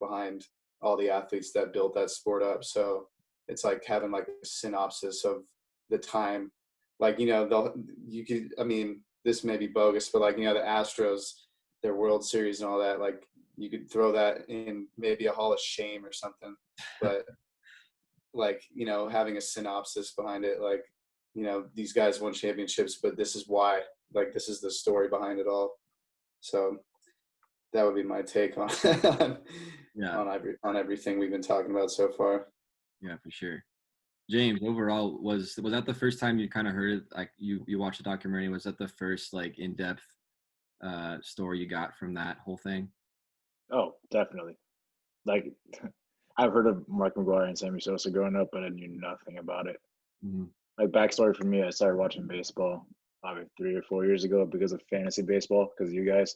behind all the athletes that built that sport up. So it's like having like a synopsis of the time. Like, you could, I mean, this may be bogus, but like, the Astros, their World Series and all that, like you could throw that in maybe a Hall of Shame or something. But like, having a synopsis behind it, like, these guys won championships, but this is why, like, this is the story behind it all. So that would be my take on on everything we've been talking about so far. Yeah, for sure. James, overall, was that the first time you kind of heard, like, you watched the documentary? Was that the first like in-depth story you got from that whole thing? Oh, definitely. Like, I've heard of Mark McGwire and Sammy Sosa growing up, but I knew nothing about it. Mm-hmm. Like, backstory for me, I started watching baseball probably 3 or 4 years ago because of fantasy baseball, because of you guys.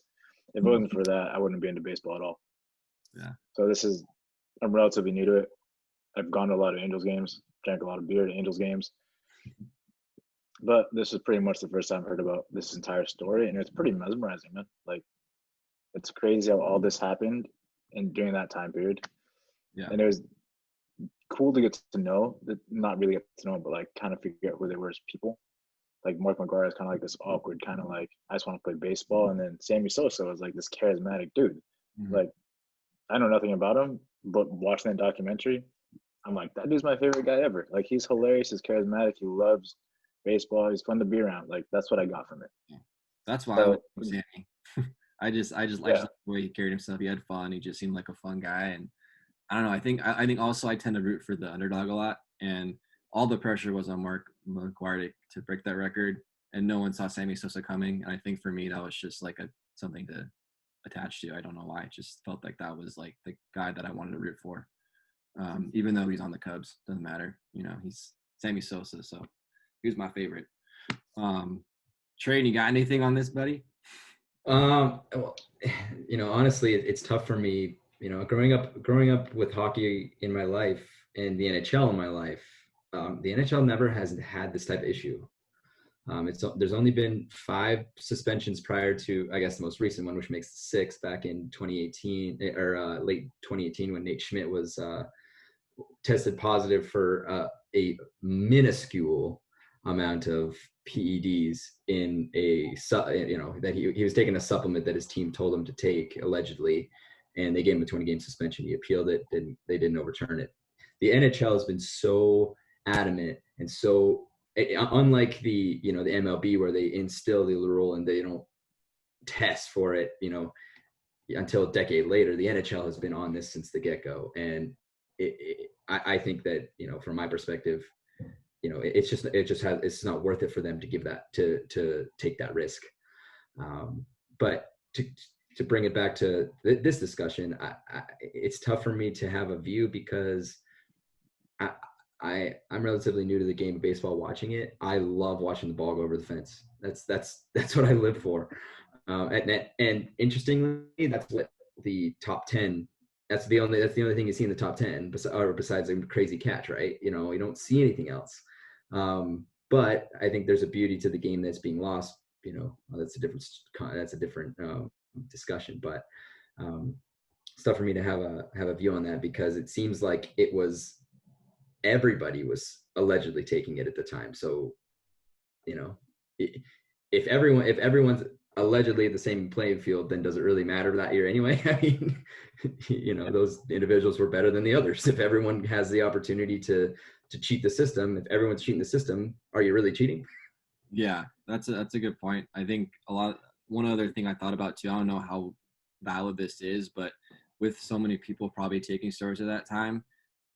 If it wasn't for that, I wouldn't be into baseball at all. Yeah. So I'm relatively new to it. I've gone to a lot of Angels games, drank a lot of beer at Angels games. But this is pretty much the first time I heard about this entire story, and it's pretty mesmerizing, man. Like, it's crazy how all this happened and during that time period. Yeah. And it was cool to get to know, not really get to know, but like kind of figure out who they were as people. Like Mark McGwire is kind of like this awkward, kind of like, I just want to play baseball. And then Sammy Sosa was like this charismatic dude. Mm-hmm. Like, I know nothing about him, but watching that documentary, I'm like, that dude's my favorite guy ever. Like, he's hilarious, he's charismatic, he loves baseball, he's fun to be around. Like, that's what I got from it. Yeah. That's why So, I like Sammy. I just liked yeah. the way he carried himself. He had fun. He just seemed like a fun guy. And I don't know. I think also I tend to root for the underdog a lot. And all the pressure was on Mark McGwire to break that record. And no one saw Sammy Sosa coming. And I think for me, that was just like something to attach to. I don't know why. It just felt like that was like the guy that I wanted to root for. Even though he's on the Cubs, doesn't matter. He's Sammy Sosa. So he was my favorite. Trey, you got anything on this, buddy? Well, honestly, it's tough for me. Growing up with hockey in my life and the NHL in my life, the NHL never has had this type of issue. There's only been 5 suspensions prior to, I guess, the most recent one, which makes 6 back in 2018 or late 2018 when Nate Schmidt was tested positive for a minuscule amount of PEDs in that he was taking a supplement that his team told him to take, allegedly, and they gave him a 20-game suspension. He appealed it, and they didn't overturn it. The NHL has been so adamant and so, unlike the MLB, where they instill the rule and they don't test for it, until a decade later. The NHL has been on this since the get-go, and I think that, from my perspective, it's not worth it for them to give that to take that risk. But to bring it back to this discussion, it's tough for me to have a view because I'm relatively new to the game of baseball. Watching it, I love watching the ball go over the fence. That's what I live for. And interestingly, that's what the top 10. That's the only thing you see in the top 10, besides a crazy catch, right? You don't see anything else. But I think there's a beauty to the game that's being lost. That's a different discussion. But it's tough for me to have a view on that because it seems like everybody was allegedly taking it at the time. So, if everyone's allegedly at the same playing field, then does it really matter that year anyway? I mean, those individuals were better than the others. If everyone has the opportunity to cheat the system, if everyone's cheating the system, are you really cheating? Yeah, that's a good point. I think one other thing I thought about too, I don't know how valid this is, but with so many people probably taking steroids at that time,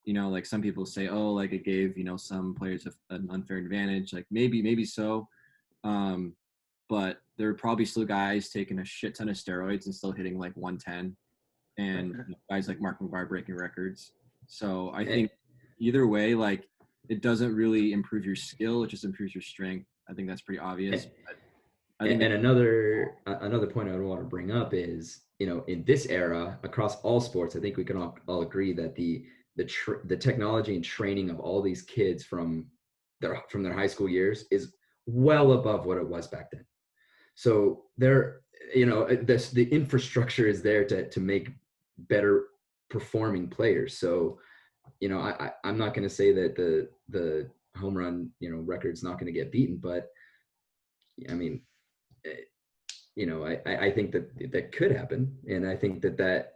like some people say, oh, like it gave, some players an unfair advantage. Like maybe so. But there are probably still guys taking a shit ton of steroids and still hitting like 110, and guys like Mark McGwire breaking records. So I think either way, like it doesn't really improve your skill; it just improves your strength. I think that's pretty obvious. But And another point I would want to bring up is, in this era across all sports, I think we can all agree that the technology and training of all these kids from their high school years is well above what it was back then. So the infrastructure is there to make better performing players. So, I'm not going to say that the home run, record's not going to get beaten, but I mean, I think that could happen. And I think that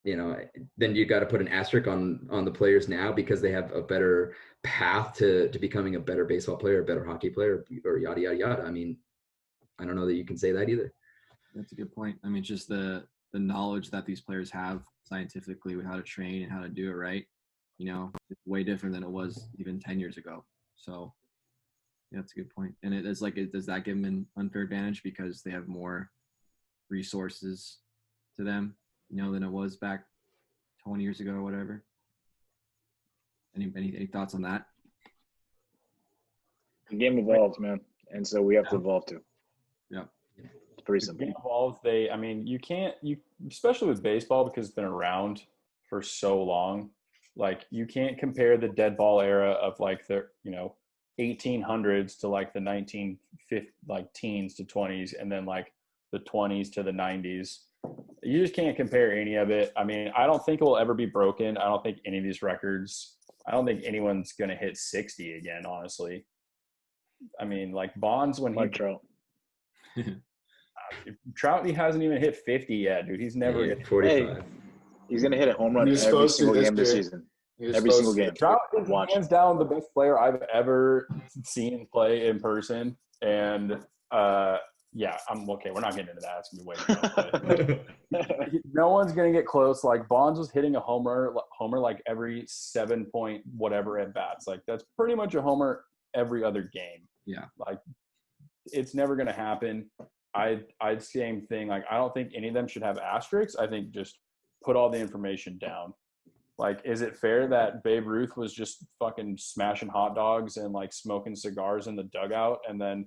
then you got to put an asterisk on the players now because they have a better path to becoming a better baseball player, a better hockey player, or yada, yada, yada. I mean, I don't know that you can say that either. That's a good point. I mean, just the knowledge that these players have scientifically with how to train and how to do it right, it's way different than it was even 10 years ago. So yeah, that's a good point. And does that give them an unfair advantage because they have more resources to them, than it was back 20 years ago or whatever? Any thoughts on that? The game evolves, man, and so we have to evolve too. Yeah, it's pretty simple. The game evolves. You can't, especially with baseball because it's been around for so long. Like, you can't compare the dead ball era of like the 1800s to like the 1950s, like teens to 20s, and then like the 20s to the 90s. You just can't compare any of it. I mean, I don't think it will ever be broken. I don't think any of these records, I don't think anyone's going to hit 60 again, honestly. I mean, like Bonds when like Trout. Trout, he hasn't even hit 50 yet, dude. He's never Yeah, hit 45. He's going to hit a home run He was every supposed to single this game this year. season. He was Every single supposed to. game. Trout is Watch. hands down the best player I've ever seen play in person. And yeah, I'm okay. We're not getting into that. It's gonna be way too No one's gonna get close. Like Bonds was hitting a homer like every 7 point whatever at bats. Like that's pretty much a homer every other game. Yeah. Like it's never gonna happen. I'd same thing. Like I don't think any of them should have asterisks. I think just put all the information down. Like, is it fair that Babe Ruth was just fucking smashing hot dogs and like smoking cigars in the dugout, and then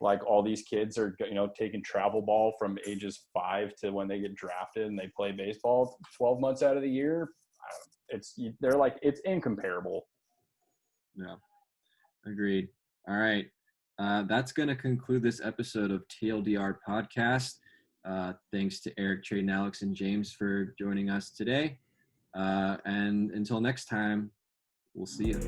like all these kids are taking travel ball from ages 5 to when they get drafted and they play baseball 12 months out of the year? It's incomparable. Yeah, agreed. All right, that's gonna conclude this episode of TLDR podcast. Thanks to Eric, Tradon, Alex, and James for joining us today. And until next time, we'll see you.